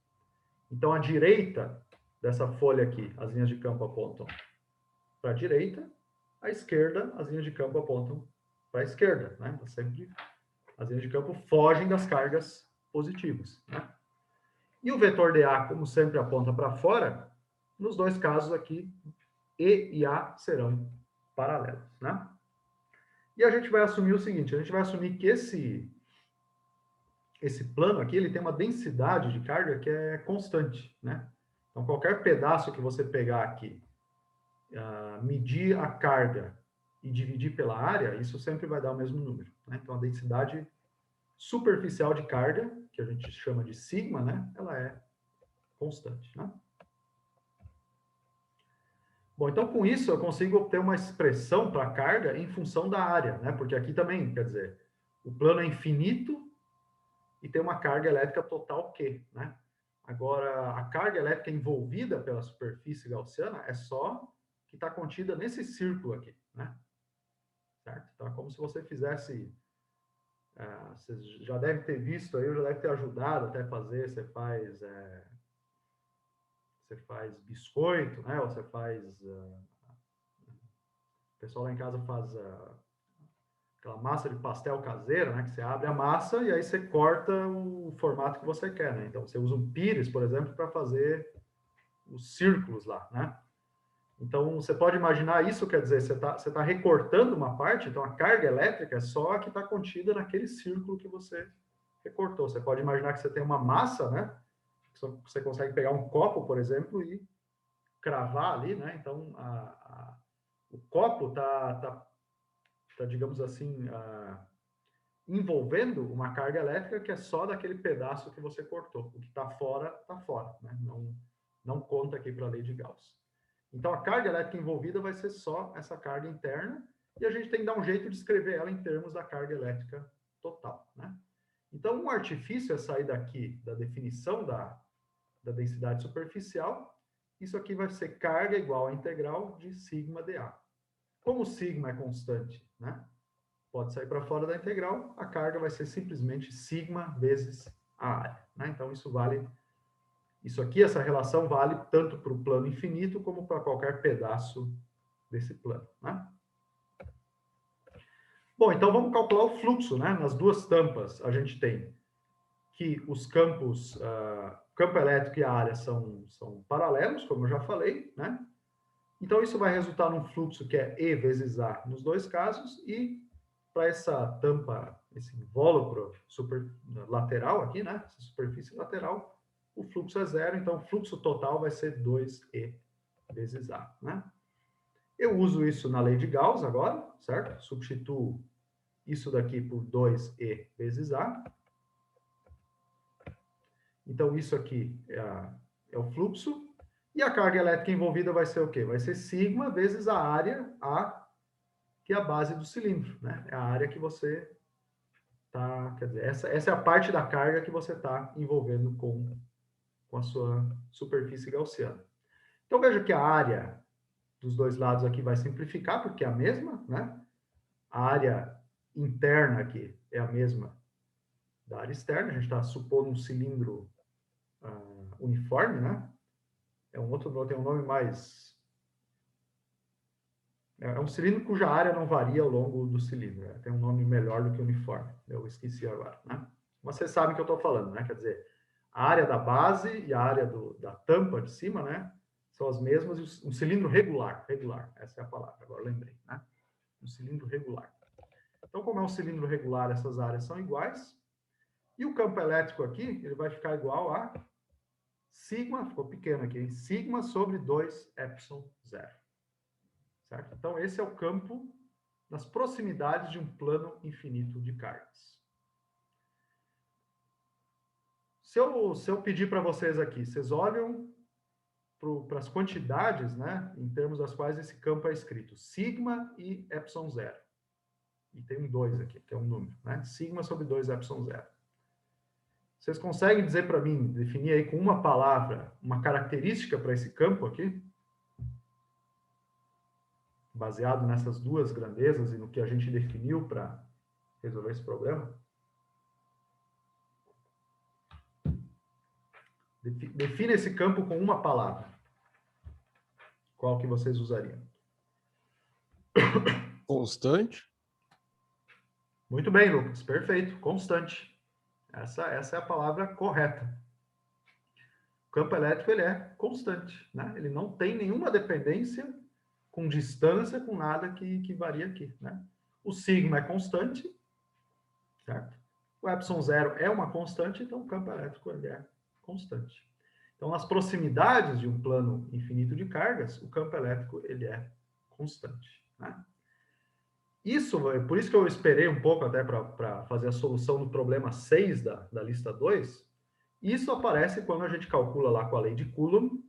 Então, à direita dessa folha aqui, as linhas de campo apontam para a direita, à esquerda, as linhas de campo apontam para a esquerda, né? Então, sempre as linhas de campo fogem das cargas positivas, né? E o vetor dA, como sempre, aponta para fora. Nos dois casos aqui, E e A serão paralelos, né? E a gente vai assumir o seguinte, a gente vai assumir que esse plano aqui, ele tem uma densidade de carga que é constante, né? Então, qualquer pedaço que você pegar aqui, medir a carga e dividir pela área, isso sempre vai dar o mesmo número, né? Então, a densidade superficial de carga, que a gente chama de sigma, né? Ela é constante, né? Bom, então com isso eu consigo obter uma expressão para a carga em função da área, né? Porque aqui também, quer dizer, o plano é infinito e tem uma carga elétrica total Q, né? Agora, a carga elétrica envolvida pela superfície gaussiana é só que está contida nesse círculo aqui, né? Certo? Então, é como se você fizesse... você já deve ter visto aí, eu já deve ter ajudado até a fazer, você faz biscoito, né? Ou você faz... o pessoal lá em casa faz aquela massa de pastel caseira, né? Que você abre a massa e aí você corta o formato que você quer, né? Então, você usa um pires, por exemplo, para fazer os círculos lá, né? Então, você pode imaginar isso, quer dizer, você tá recortando uma parte, então a carga elétrica é só a que está contida naquele círculo que você recortou. Você pode imaginar que você tem uma massa, né? Você consegue pegar um copo, por exemplo, e cravar ali, né? Então, o copo digamos assim, envolvendo uma carga elétrica que é só daquele pedaço que você cortou. O que está fora, né? Não conta aqui para a lei de Gauss. Então, a carga elétrica envolvida vai ser só essa carga interna, e a gente tem que dar um jeito de escrever ela em termos da carga elétrica total, né? Então, um artifício é sair daqui da definição da densidade superficial. Isso aqui vai ser carga igual a integral de sigma dA. Como sigma é constante, né? Pode sair para fora da integral, a carga vai ser simplesmente sigma vezes a área, né? Então, isso aqui, essa relação vale tanto para o plano infinito como para qualquer pedaço desse plano, né? Bom, então vamos calcular o fluxo, né? Nas duas tampas, a gente tem que os campos, campo elétrico e a área são paralelos, como eu já falei, né? Então, isso vai resultar num fluxo que é E vezes A nos dois casos, e para essa tampa, esse invólucro lateral aqui, né? Essa superfície lateral, o fluxo é zero, então o fluxo total vai ser 2E vezes A, né? Eu uso isso na lei de Gauss agora, certo? Substituo isso daqui por 2E vezes A. Então, isso aqui é o fluxo. E a carga elétrica envolvida vai ser o quê? Vai ser sigma vezes a área A, que é a base do cilindro, né? É a área que você está... Quer dizer, essa é a parte da carga que você está envolvendo com a sua superfície gaussiana. Então, veja que a área dos dois lados aqui vai simplificar, porque é a mesma, né? A área interna aqui é a mesma da área externa. A gente está supondo um cilindro uniforme, né? Tem um nome mais... É um cilindro cuja área não varia ao longo do cilindro. Tem um nome melhor do que uniforme. Eu esqueci agora, né? Mas vocês sabem o que eu estou falando, né? Quer dizer, a área da base e a área da tampa de cima, né? São as mesmas. Um cilindro regular. Essa é a palavra, agora lembrei, né? Um cilindro regular. Então, como é um cilindro regular, essas áreas são iguais. E o campo elétrico aqui, ele vai ficar igual a sigma, ficou pequeno aqui, hein? Sigma sobre 2 epsilon zero. Certo? Então, esse é o campo nas proximidades de um plano infinito de cargas. Se eu pedir para vocês aqui, vocês olham para as quantidades, né, em termos das quais esse campo é escrito, sigma e epsilon zero. E tem um 2 aqui, que é um número, né? Sigma sobre 2 epsilon zero. Vocês conseguem dizer para mim, definir aí com uma palavra, uma característica para esse campo aqui? Baseado nessas duas grandezas e no que a gente definiu para resolver esse problema? Defina esse campo com uma palavra. Qual que vocês usariam? Constante. Muito bem, Lucas. Perfeito. Constante. Essa é a palavra correta. O campo elétrico, ele é constante, né? Ele não tem nenhuma dependência com distância, com nada que varia aqui, né? O sigma é constante, certo? O epsilon zero é uma constante, então o campo elétrico, ele é constante. Então, Então, nas proximidades de um plano infinito de cargas, o campo elétrico ele é constante, né? Por isso que eu esperei um pouco até para fazer a solução do problema 6 da lista 2. Isso aparece quando a gente calcula lá com a lei de Coulomb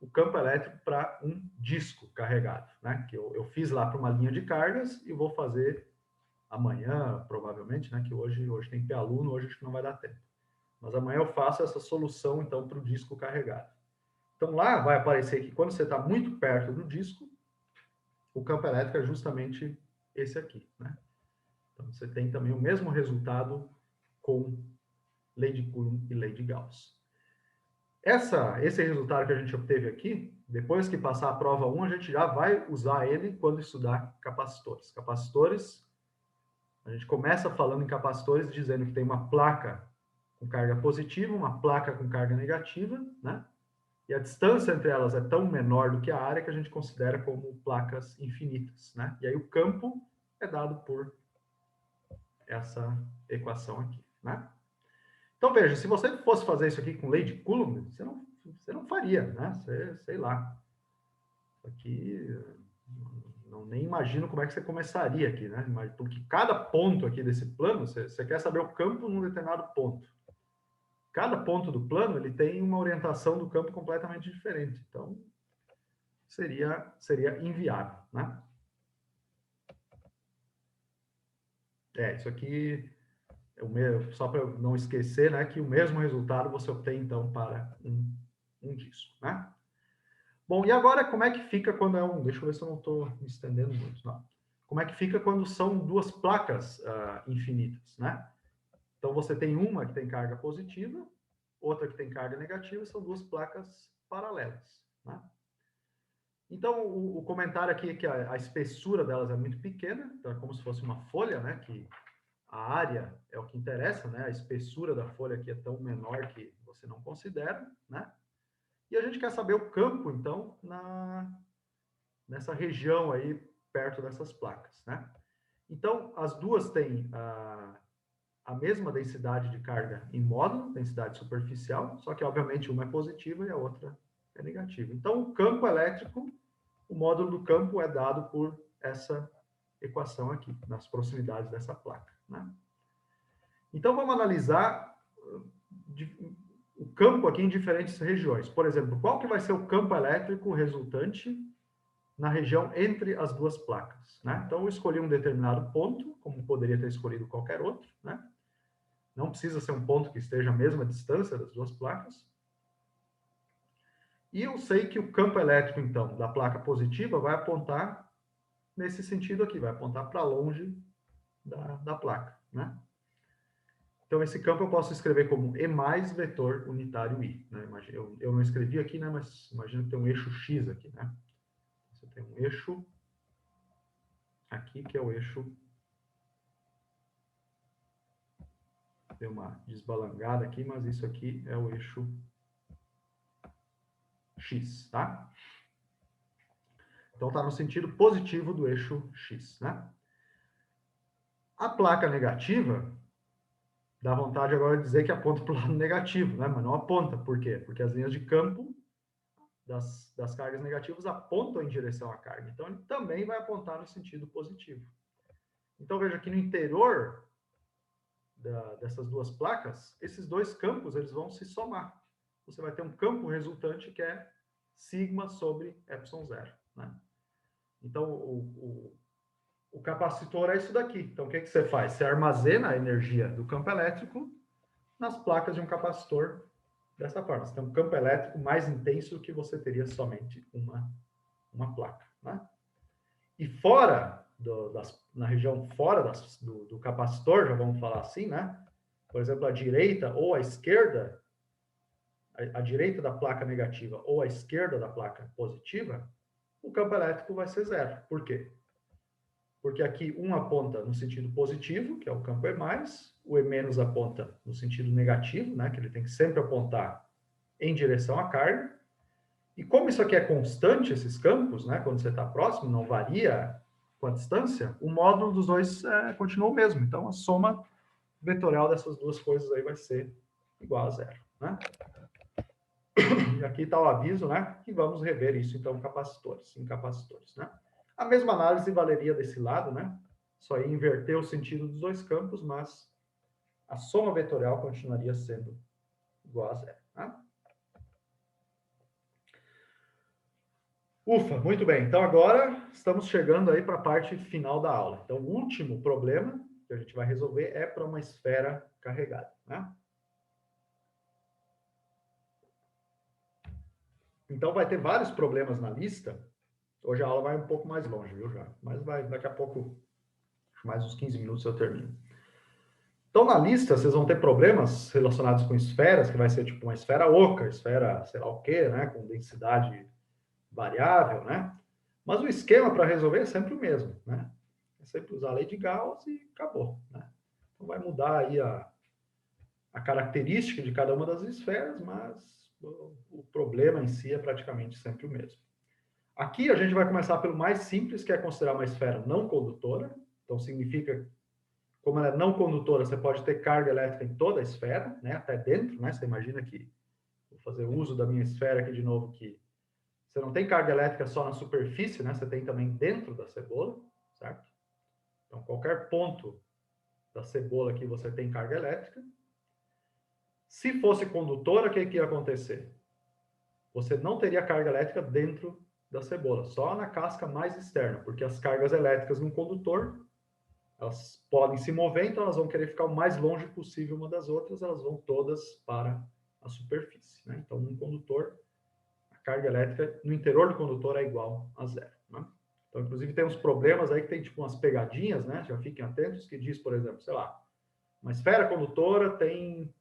o campo elétrico para um disco carregado, né? Que eu fiz lá para uma linha de cargas e vou fazer amanhã, provavelmente, né? Que hoje tem que ter aluno, hoje acho que não vai dar tempo. Mas amanhã eu faço essa solução, então, para o disco carregado. Então, lá vai aparecer que quando você está muito perto do disco, o campo elétrico é justamente esse aqui, né? Então, você tem também o mesmo resultado com lei de Coulomb e lei de Gauss. Esse resultado que a gente obteve aqui, depois que passar a prova 1, a gente já vai usar ele quando estudar capacitores. Capacitores, a gente começa falando em capacitores dizendo que tem uma placa com carga positiva, uma placa com carga negativa, né? E a distância entre elas é tão menor do que a área que a gente considera como placas infinitas, né? E aí o campo é dado por essa equação aqui, né? Então, veja, se você fosse fazer isso aqui com lei de Coulomb, você não faria, né? Sei lá. Isso aqui, nem imagino como é que você começaria aqui, né? Porque cada ponto aqui desse plano, você quer saber o campo num determinado ponto. Cada ponto do plano, ele tem uma orientação do campo completamente diferente. Então, seria inviável, né? Isso aqui, só para eu não esquecer, né, que o mesmo resultado você obtém, então, para um disco, né? Bom, e agora como é que fica quando é um... Deixa eu ver se eu não estou me estendendo muito, não. Como é que fica quando são duas placas infinitas, né? Então, você tem uma que tem carga positiva, outra que tem carga negativa, são duas placas paralelas, né? Então, o comentário aqui é que a espessura delas é muito pequena, então é como se fosse uma folha, né? Que a área é o que interessa, né? A espessura da folha aqui é tão menor que você não considera, né? E a gente quer saber o campo, então, nessa região aí, perto dessas placas, né? Então, as duas têm a mesma densidade de carga em módulo, densidade superficial, só que, obviamente, uma é positiva e a outra é negativa. Então, o campo elétrico, o módulo do campo é dado por essa equação aqui, nas proximidades dessa placa, né? Então, vamos analisar o campo aqui em diferentes regiões. Por exemplo, qual que vai ser o campo elétrico resultante na região entre as duas placas, né? Então, eu escolhi um determinado ponto, como poderia ter escolhido qualquer outro, né? Não precisa ser um ponto que esteja à mesma distância das duas placas. E eu sei que o campo elétrico, então, da placa positiva vai apontar nesse sentido aqui, vai apontar para longe da placa, né? Então, esse campo eu posso escrever como E mais vetor unitário I, né? Eu não escrevi aqui, né? Mas imagina que tem um eixo X aqui, né? Você tem um eixo aqui, que é o eixo... Deu uma desbalangada aqui, mas isso aqui é o eixo X, tá? Então, está no sentido positivo do eixo X, né? A placa negativa, dá vontade agora de dizer que aponta para o lado negativo, né? Mas não aponta. Por quê? Porque as linhas de campo das cargas negativas apontam em direção à carga. Então, ele também vai apontar no sentido positivo. Então, veja que no interior dessas duas placas, esses dois campos eles vão se somar. Você vai ter um campo resultante que é sigma sobre epsilon zero, né? Então, o capacitor é isso daqui. Então, o que você faz? Você armazena a energia do campo elétrico nas placas de um capacitor dessa forma. Você tem um campo elétrico mais intenso do que você teria somente uma placa, né? E fora, na região fora do capacitor, já vamos falar assim, né? Por exemplo, a direita ou a esquerda, a direita da placa negativa ou a esquerda da placa positiva, o campo elétrico vai ser zero. Por quê? Porque aqui um aponta no sentido positivo, que é o campo E+, o E- aponta no sentido negativo, né, que ele tem que sempre apontar em direção à carga. E como isso aqui é constante, esses campos, né, quando você está próximo, não varia com a distância, o módulo dos dois continua o mesmo. Então, a soma vetorial dessas duas coisas aí vai ser igual a zero, né? E aqui está o aviso, né? Que vamos rever isso, então, em capacitores, né? A mesma análise valeria desse lado, né? Só ia inverter o sentido dos dois campos, mas a soma vetorial continuaria sendo igual a zero, né? Ufa, muito bem. Então, agora estamos chegando aí para a parte final da aula. Então, o último problema que a gente vai resolver é para uma esfera carregada, né? Então, vai ter vários problemas na lista. Hoje a aula vai um pouco mais longe, viu, já? Mas vai, daqui a pouco, mais uns 15 minutos eu termino. Então, na lista, vocês vão ter problemas relacionados com esferas, que vai ser tipo uma esfera oca, esfera sei lá o quê, né? Com densidade variável, né? Mas o esquema para resolver é sempre o mesmo, né? É sempre usar a lei de Gauss e acabou, né? Então, vai mudar aí a característica de cada uma das esferas, mas o problema em si é praticamente sempre o mesmo. Aqui a gente vai começar pelo mais simples, que é considerar uma esfera não condutora. Então, significa, como ela é não condutora, você pode ter carga elétrica em toda a esfera, né? Até dentro, né? Você imagina que, vou fazer uso da minha esfera aqui de novo, que você não tem carga elétrica só na superfície, né? Você tem também dentro da cebola, certo? Então, qualquer ponto da cebola aqui você tem carga elétrica. Se fosse condutora, o que ia acontecer? Você não teria carga elétrica dentro da cebola, só na casca mais externa, porque as cargas elétricas no condutor, elas podem se mover, então elas vão querer ficar o mais longe possível uma das outras, elas vão todas para a superfície, né? Então, no condutor, a carga elétrica no interior do condutor é igual a zero, né? Então, inclusive, tem uns problemas aí que tem tipo umas pegadinhas, né? Já fiquem atentos, que diz, por exemplo, sei lá, uma esfera condutora tem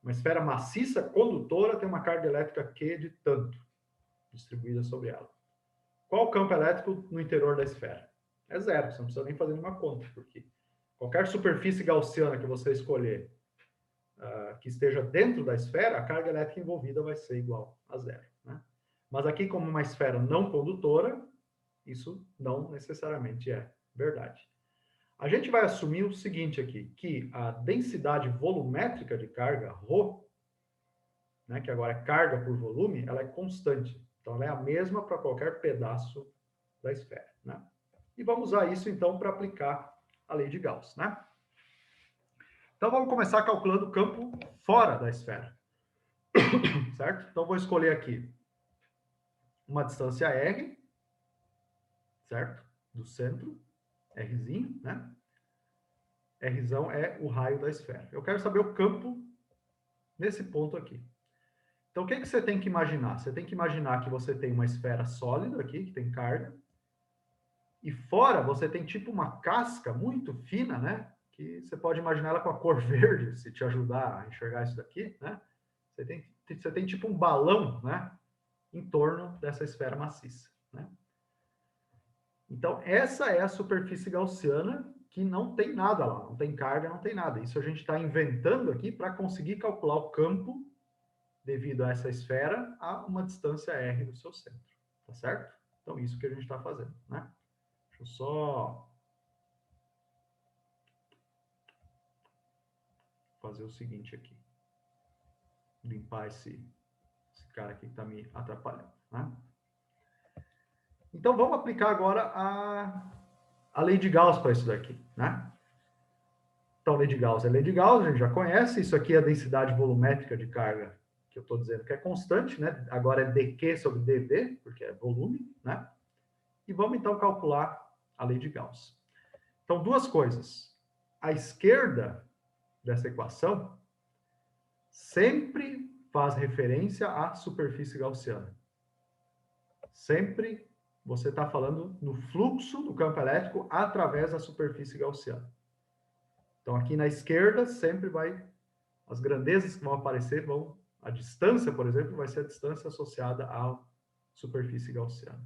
uma esfera maciça condutora tem uma carga elétrica Q de tanto distribuída sobre ela. Qual o campo elétrico no interior da esfera? É zero, você não precisa nem fazer nenhuma conta, porque qualquer superfície gaussiana que você escolher que esteja dentro da esfera, a carga elétrica envolvida vai ser igual a zero, né? Mas aqui, como uma esfera não condutora, isso não necessariamente é verdade. A gente vai assumir o seguinte aqui, que a densidade volumétrica de carga, ρ, né, que agora é carga por volume, ela é constante. Então, ela é a mesma para qualquer pedaço da esfera, né? E vamos usar isso, então, para aplicar a lei de Gauss, né? Então, vamos começar calculando o campo fora da esfera, certo? Então, vou escolher aqui uma distância R, certo? Do centro, Rzinho, né? Rzão é o raio da esfera. Eu quero saber o campo nesse ponto aqui. Então, o que você tem que imaginar? Você tem que imaginar que você tem uma esfera sólida aqui, que tem carga, e fora você tem tipo uma casca muito fina, né? Que você pode imaginar ela com a cor verde, se te ajudar a enxergar isso daqui, né? Você tem tipo um balão, né? Em torno dessa esfera maciça, né? Então, essa é a superfície gaussiana que não tem nada lá, não tem carga, não tem nada. Isso a gente está inventando aqui para conseguir calcular o campo devido a essa esfera a uma distância r do seu centro, tá certo? Então, isso que a gente está fazendo, né? Deixa eu só fazer o seguinte aqui. Limpar esse cara aqui que está me atrapalhando, né? Então, vamos aplicar agora a lei de Gauss para isso daqui, né? Então, lei de Gauss é lei de Gauss, a gente já conhece. Isso aqui é a densidade volumétrica de carga, que eu estou dizendo que é constante, né? Agora é dq sobre dv, porque é volume, né? E vamos, então, calcular a lei de Gauss. Então, duas coisas. À esquerda dessa equação sempre faz referência à superfície gaussiana. Sempre você está falando no fluxo do campo elétrico através da superfície gaussiana. Então, aqui na esquerda, sempre vai... As grandezas que vão aparecer vão... A distância, por exemplo, vai ser a distância associada à superfície gaussiana.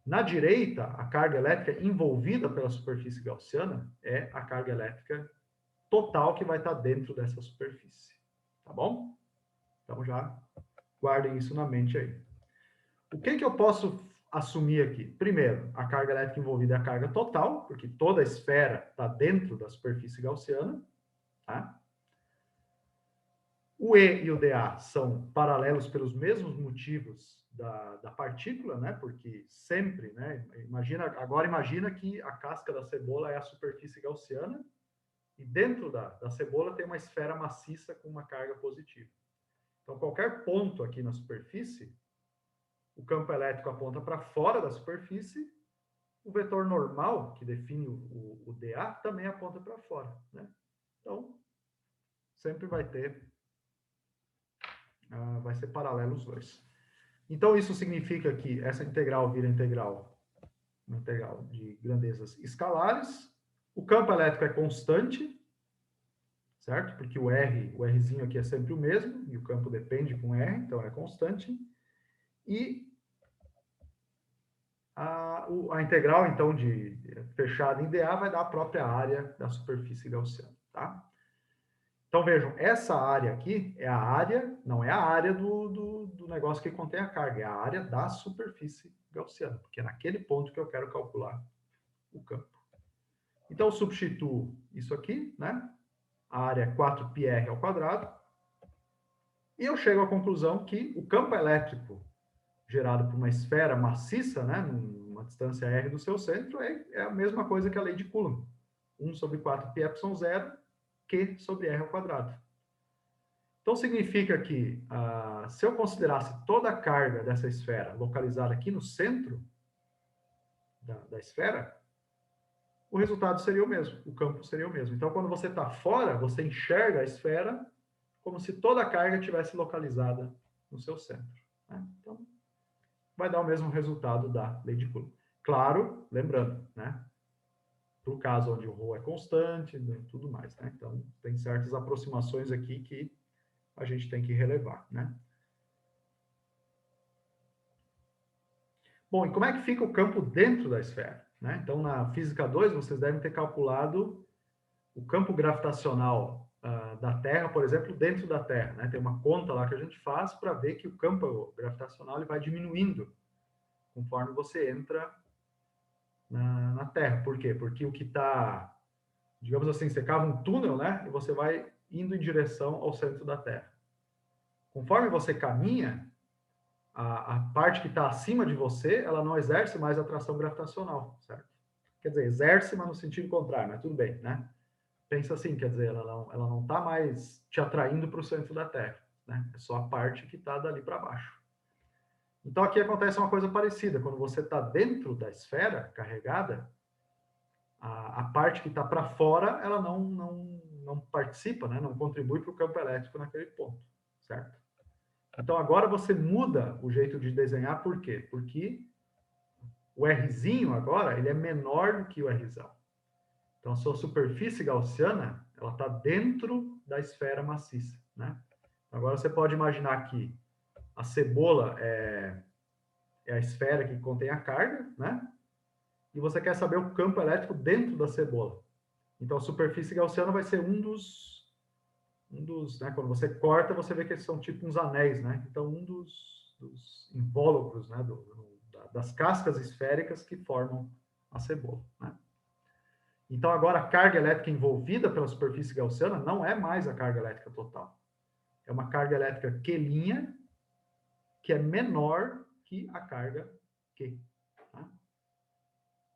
Na direita, a carga elétrica envolvida pela superfície gaussiana é a carga elétrica total que vai estar dentro dessa superfície. Tá bom? Então, já guardem isso na mente aí. O que eu posso assumir aqui? Primeiro, a carga elétrica envolvida é a carga total, porque toda a esfera está dentro da superfície gaussiana. Tá? O E e o DA são paralelos pelos mesmos motivos da partícula, né? Porque sempre, né? Agora imagina que a casca da cebola é a superfície gaussiana e dentro da cebola tem uma esfera maciça com uma carga positiva. Então, qualquer ponto aqui na superfície, o campo elétrico aponta para fora da superfície, o vetor normal, que define o DA, também aponta para fora, né? Então, sempre vai ser paralelo os dois. Então, isso significa que essa integral vira uma integral de grandezas escalares. O campo elétrico é constante, certo? Porque o Rzinho aqui é sempre o mesmo, e o campo depende com R, então é constante. E a integral, então, fechada em dA vai dar a própria área da superfície gaussiana, tá? Então, vejam, essa área aqui é a área, não é a área do negócio que contém a carga, é a área da superfície gaussiana, porque é naquele ponto que eu quero calcular o campo. Então, eu substituo isso aqui, né? A área é 4πr ao quadrado, e eu chego à conclusão que o campo elétrico gerado por uma esfera maciça, né, numa distância r do seu centro, é a mesma coisa que a lei de Coulomb. 1 sobre 4πε0, Q sobre r ao quadrado. Então, significa que, se eu considerasse toda a carga dessa esfera localizada aqui no centro da esfera, o resultado seria o mesmo, o campo seria o mesmo. Então, quando você está fora, você enxerga a esfera como se toda a carga estivesse localizada no seu centro, né? Então, vai dar o mesmo resultado da lei de Coulomb. Claro, lembrando, né? Para o caso onde o ρ é constante e tudo mais, né? Então, tem certas aproximações aqui que a gente tem que relevar, né? Bom, e como é que fica o campo dentro da esfera, né? Então, na Física 2, vocês devem ter calculado o campo gravitacional da Terra, por exemplo, dentro da Terra, né? Tem uma conta lá que a gente faz para ver que o campo gravitacional ele vai diminuindo conforme você entra na Terra. Por quê? Porque o que está, digamos assim, você cava um túnel, né? E você vai indo em direção ao centro da Terra. Conforme você caminha, a parte que está acima de você, ela não exerce mais atração gravitacional, certo? Quer dizer, exerce, mas no sentido contrário, mas tudo bem, né? Pensa assim, quer dizer, ela não está mais te atraindo para o centro da Terra, né? É só a parte que está dali para baixo. Então, aqui acontece uma coisa parecida. Quando você está dentro da esfera carregada, a parte que está para fora, ela não participa, né? Não contribui para o campo elétrico naquele ponto, certo? Então, agora você muda o jeito de desenhar, por quê? Porque o Rzinho agora, ele é menor do que o Rzão. Então, a sua superfície gaussiana, ela está dentro da esfera maciça, né? Agora, você pode imaginar que a cebola é a esfera que contém a carga, né? E você quer saber o campo elétrico dentro da cebola. Então, a superfície gaussiana vai ser um dos, né? Quando você corta, você vê que eles são tipo uns anéis, né? Então, um dos invólucros, né? Das cascas esféricas que formam a cebola, né? Então, agora, a carga elétrica envolvida pela superfície gaussiana não é mais a carga elétrica total. É uma carga elétrica Q', que é menor que a carga Q. Tá?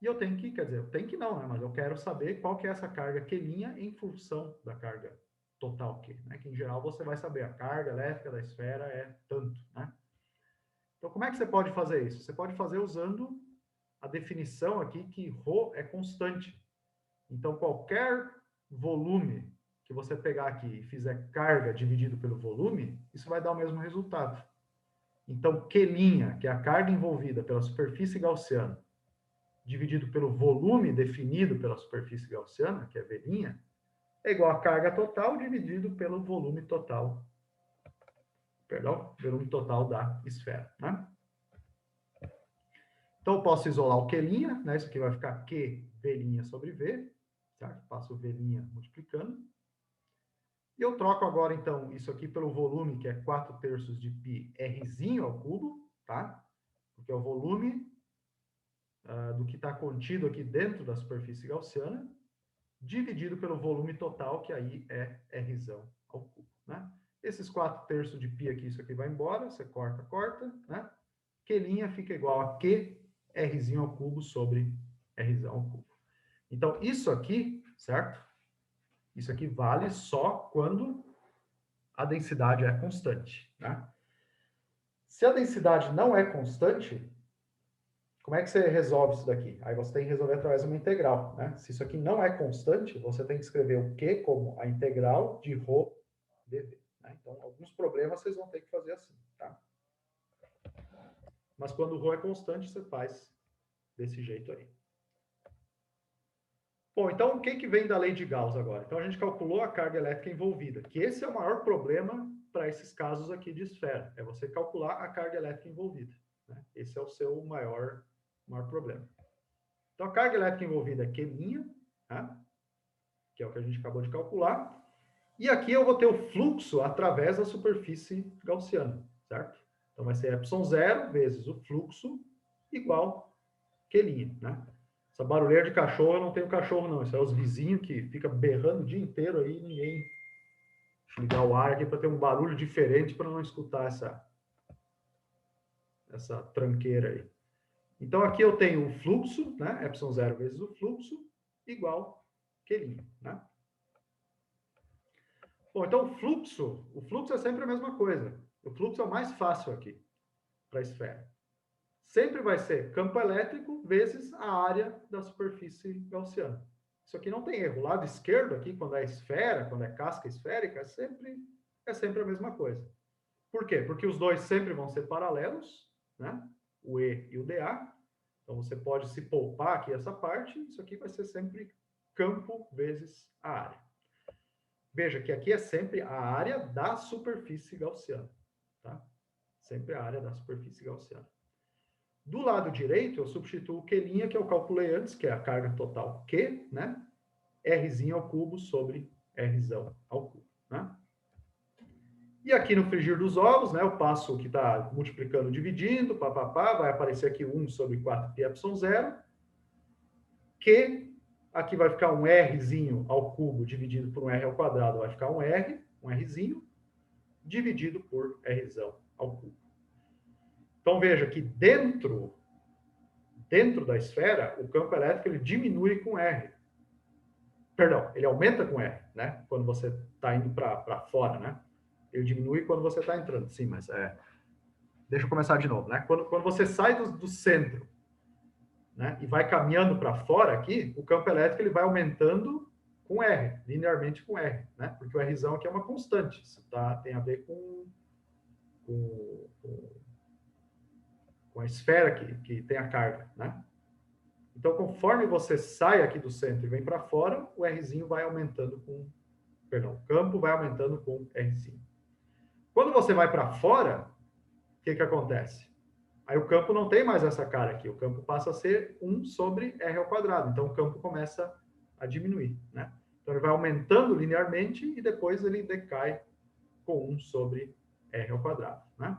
E eu tenho que, quer dizer, eu tenho que não, né? Mas eu quero saber qual que é essa carga Q' em função da carga total Q, né? Que em geral você vai saber, a carga elétrica da esfera é tanto, né? Então, como é que você pode fazer isso? Você pode fazer usando a definição aqui que ρ é constante. Então, qualquer volume que você pegar aqui e fizer carga dividido pelo volume, isso vai dar o mesmo resultado. Então, Q', que é a carga envolvida pela superfície gaussiana, dividido pelo volume definido pela superfície gaussiana, que é V', é igual a carga total dividido pelo volume total. Perdão, volume total da esfera, né? Então, eu posso isolar o Q', né? Isso aqui vai ficar QV' sobre V, certo? Passo o V' multiplicando. E eu troco agora, então, isso aqui pelo volume, que é 4/3 de π Rzinho ao cubo, tá? Porque é o volume do que está contido aqui dentro da superfície gaussiana, dividido pelo volume total, que aí é Rzão ao cubo, né? Esses 4/3 de π aqui, isso aqui vai embora, você corta, corta, né? Q' fica igual a Q Rzinho ao cubo sobre Rzão ao cubo. Então, isso aqui, certo? Isso aqui vale só quando a densidade é constante, né? Se a densidade não é constante, como é que você resolve isso daqui? Aí você tem que resolver através de uma integral, né? Se isso aqui não é constante, você tem que escrever o Q como a integral de ρ dv. Né? Então, alguns problemas vocês vão ter que fazer assim, tá? Mas quando o ρ é constante, você faz desse jeito aí. Bom, então o que vem da lei de Gauss agora? Então a gente calculou a carga elétrica envolvida, que esse é o maior problema para esses casos aqui de esfera, é você calcular a carga elétrica envolvida. Né? Esse é o seu maior problema. Então a carga elétrica envolvida é Q', tá? Que é o que a gente acabou de calcular, e aqui eu vou ter o fluxo através da superfície gaussiana, certo? Então vai ser ε0 vezes o fluxo igual Q', né? Essa barulheira de cachorro, eu não tenho cachorro, não. Isso é os vizinhos que ficam berrando o dia inteiro aí, ninguém. Deixa eu ligar o ar aqui para ter um barulho diferente para não escutar essa tranqueira aí. Então, aqui eu tenho o fluxo, né? ε0 vezes o fluxo, igual Q', né? Bom, então o fluxo é sempre a mesma coisa. O fluxo é o mais fácil aqui para a esfera. Sempre vai ser campo elétrico vezes a área da superfície gaussiana. Isso aqui não tem erro. O lado esquerdo aqui, quando é esfera, quando é casca esférica, é sempre a mesma coisa. Por quê? Porque os dois sempre vão ser paralelos, né? O E e o dA. Então, você pode se poupar aqui essa parte. Isso aqui vai ser sempre campo vezes a área. Veja que aqui é sempre a área da superfície gaussiana, tá? Sempre a área da superfície gaussiana. Do lado direito, eu substituo o Q', que eu calculei antes, que é a carga total Q, né? Rzinho ao cubo sobre Rzão ao cubo, né? E aqui no frigir dos ovos, né? Eu passo o que está multiplicando, dividindo, papapá, vai aparecer aqui 1 sobre 4πε0. Q, aqui vai ficar um Rzinho ao cubo dividido por um R ao quadrado, vai ficar um Rzinho, dividido por Rzão ao cubo. Então veja que dentro da esfera, o campo elétrico ele diminui com R. Perdão, ele aumenta com R, né? Quando você está indo para fora, né? Ele diminui quando você está entrando. Sim, mas deixa eu começar de novo, né? Quando você sai do centro, né? E vai caminhando para fora aqui, o campo elétrico ele vai aumentando com R, linearmente com R, né? Porque o Rzão aqui é uma constante. Isso tem a ver com a esfera que tem a carga, né? Então, conforme você sai aqui do centro e vem para fora, o Rzinho vai aumentando o campo vai aumentando com Rzinho. Quando você vai para fora, o que acontece? Aí o campo não tem mais essa cara aqui, o campo passa a ser 1 sobre R ao quadrado, então o campo começa a diminuir, né? Então ele vai aumentando linearmente e depois ele decai com 1 sobre R ao quadrado, né?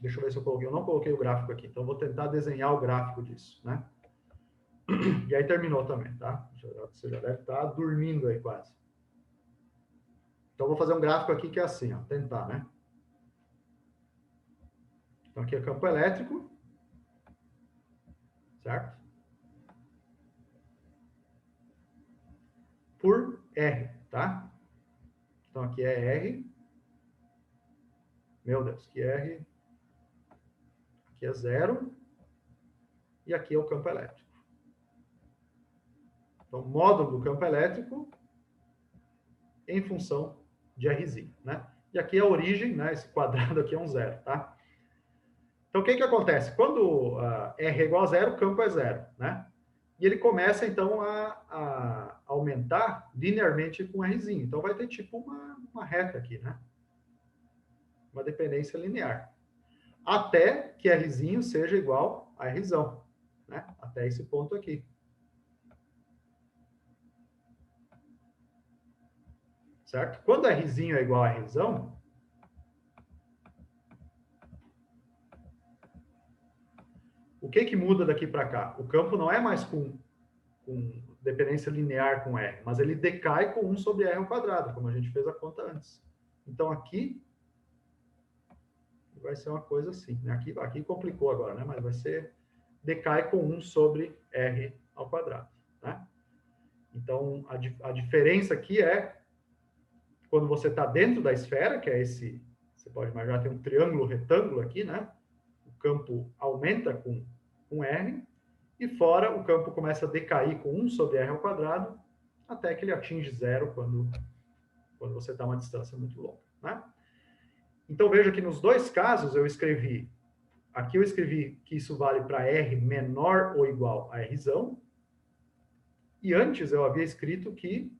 Deixa eu ver se eu não coloquei o gráfico aqui, então vou tentar desenhar o gráfico disso, né? E aí terminou também, tá? Você já deve estar dormindo aí quase. Então vou fazer um gráfico aqui que é assim, ó, tentar, né? Então aqui é campo elétrico, certo? Por R, tá? Então aqui é R. Meu Deus, aqui é R. Aqui é 0. E aqui é o campo elétrico. Então, módulo do campo elétrico em função de Rzinho, né? E aqui é a origem, né? Esse quadrado aqui é um 0, tá? Então, o que acontece? Quando R é igual a 0, o campo é 0, né? E ele começa, então, a aumentar linearmente com Rzinho. Então, vai ter tipo uma reta aqui, né? Uma dependência linear. Até que Rzinho seja igual a Rzão, né? Até esse ponto aqui. Certo? Quando Rzinho é igual a Rzão, o que muda daqui para cá? O campo não é mais com dependência linear com R, mas ele decai com 1 sobre R ao quadrado, como a gente fez a conta antes. Então, aqui vai ser uma coisa assim, né? Aqui complicou agora, né? Mas vai ser, decai com 1 sobre R ao quadrado, né? Então, a diferença aqui é quando você está dentro da esfera, que é esse, você pode imaginar, tem um triângulo retângulo aqui, né? O campo aumenta com R, e fora o campo começa a decair com 1 sobre R ao quadrado, até que ele atinge zero quando você está a uma distância muito longa, né? Então, veja que nos dois casos eu escrevi, aqui eu escrevi que isso vale para R menor ou igual a Rzão, e antes eu havia escrito que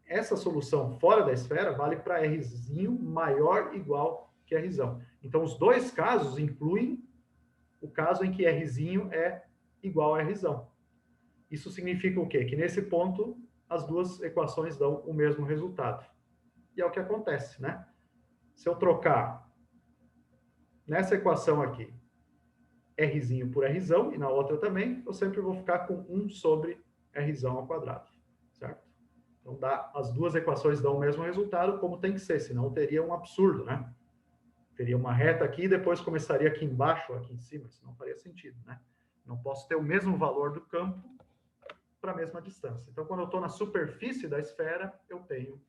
essa solução fora da esfera vale para Rzinho maior ou igual que Rzão. Então, os dois casos incluem o caso em que Rzinho é igual a Rzão. Isso significa o quê? Que nesse ponto as duas equações dão o mesmo resultado. E é o que acontece, né? Se eu trocar nessa equação aqui Rzinho por Rzão, e na outra também, eu sempre vou ficar com 1 sobre Rzão ao quadrado, certo? Então, as duas equações dão o mesmo resultado, como tem que ser, senão teria um absurdo, né? Teria uma reta aqui e depois começaria aqui embaixo, aqui em cima, isso não faria sentido, né? Não posso ter o mesmo valor do campo para a mesma distância. Então, quando eu estou na superfície da esfera, eu tenho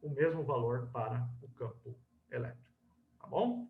o mesmo valor para o campo elétrico, tá bom?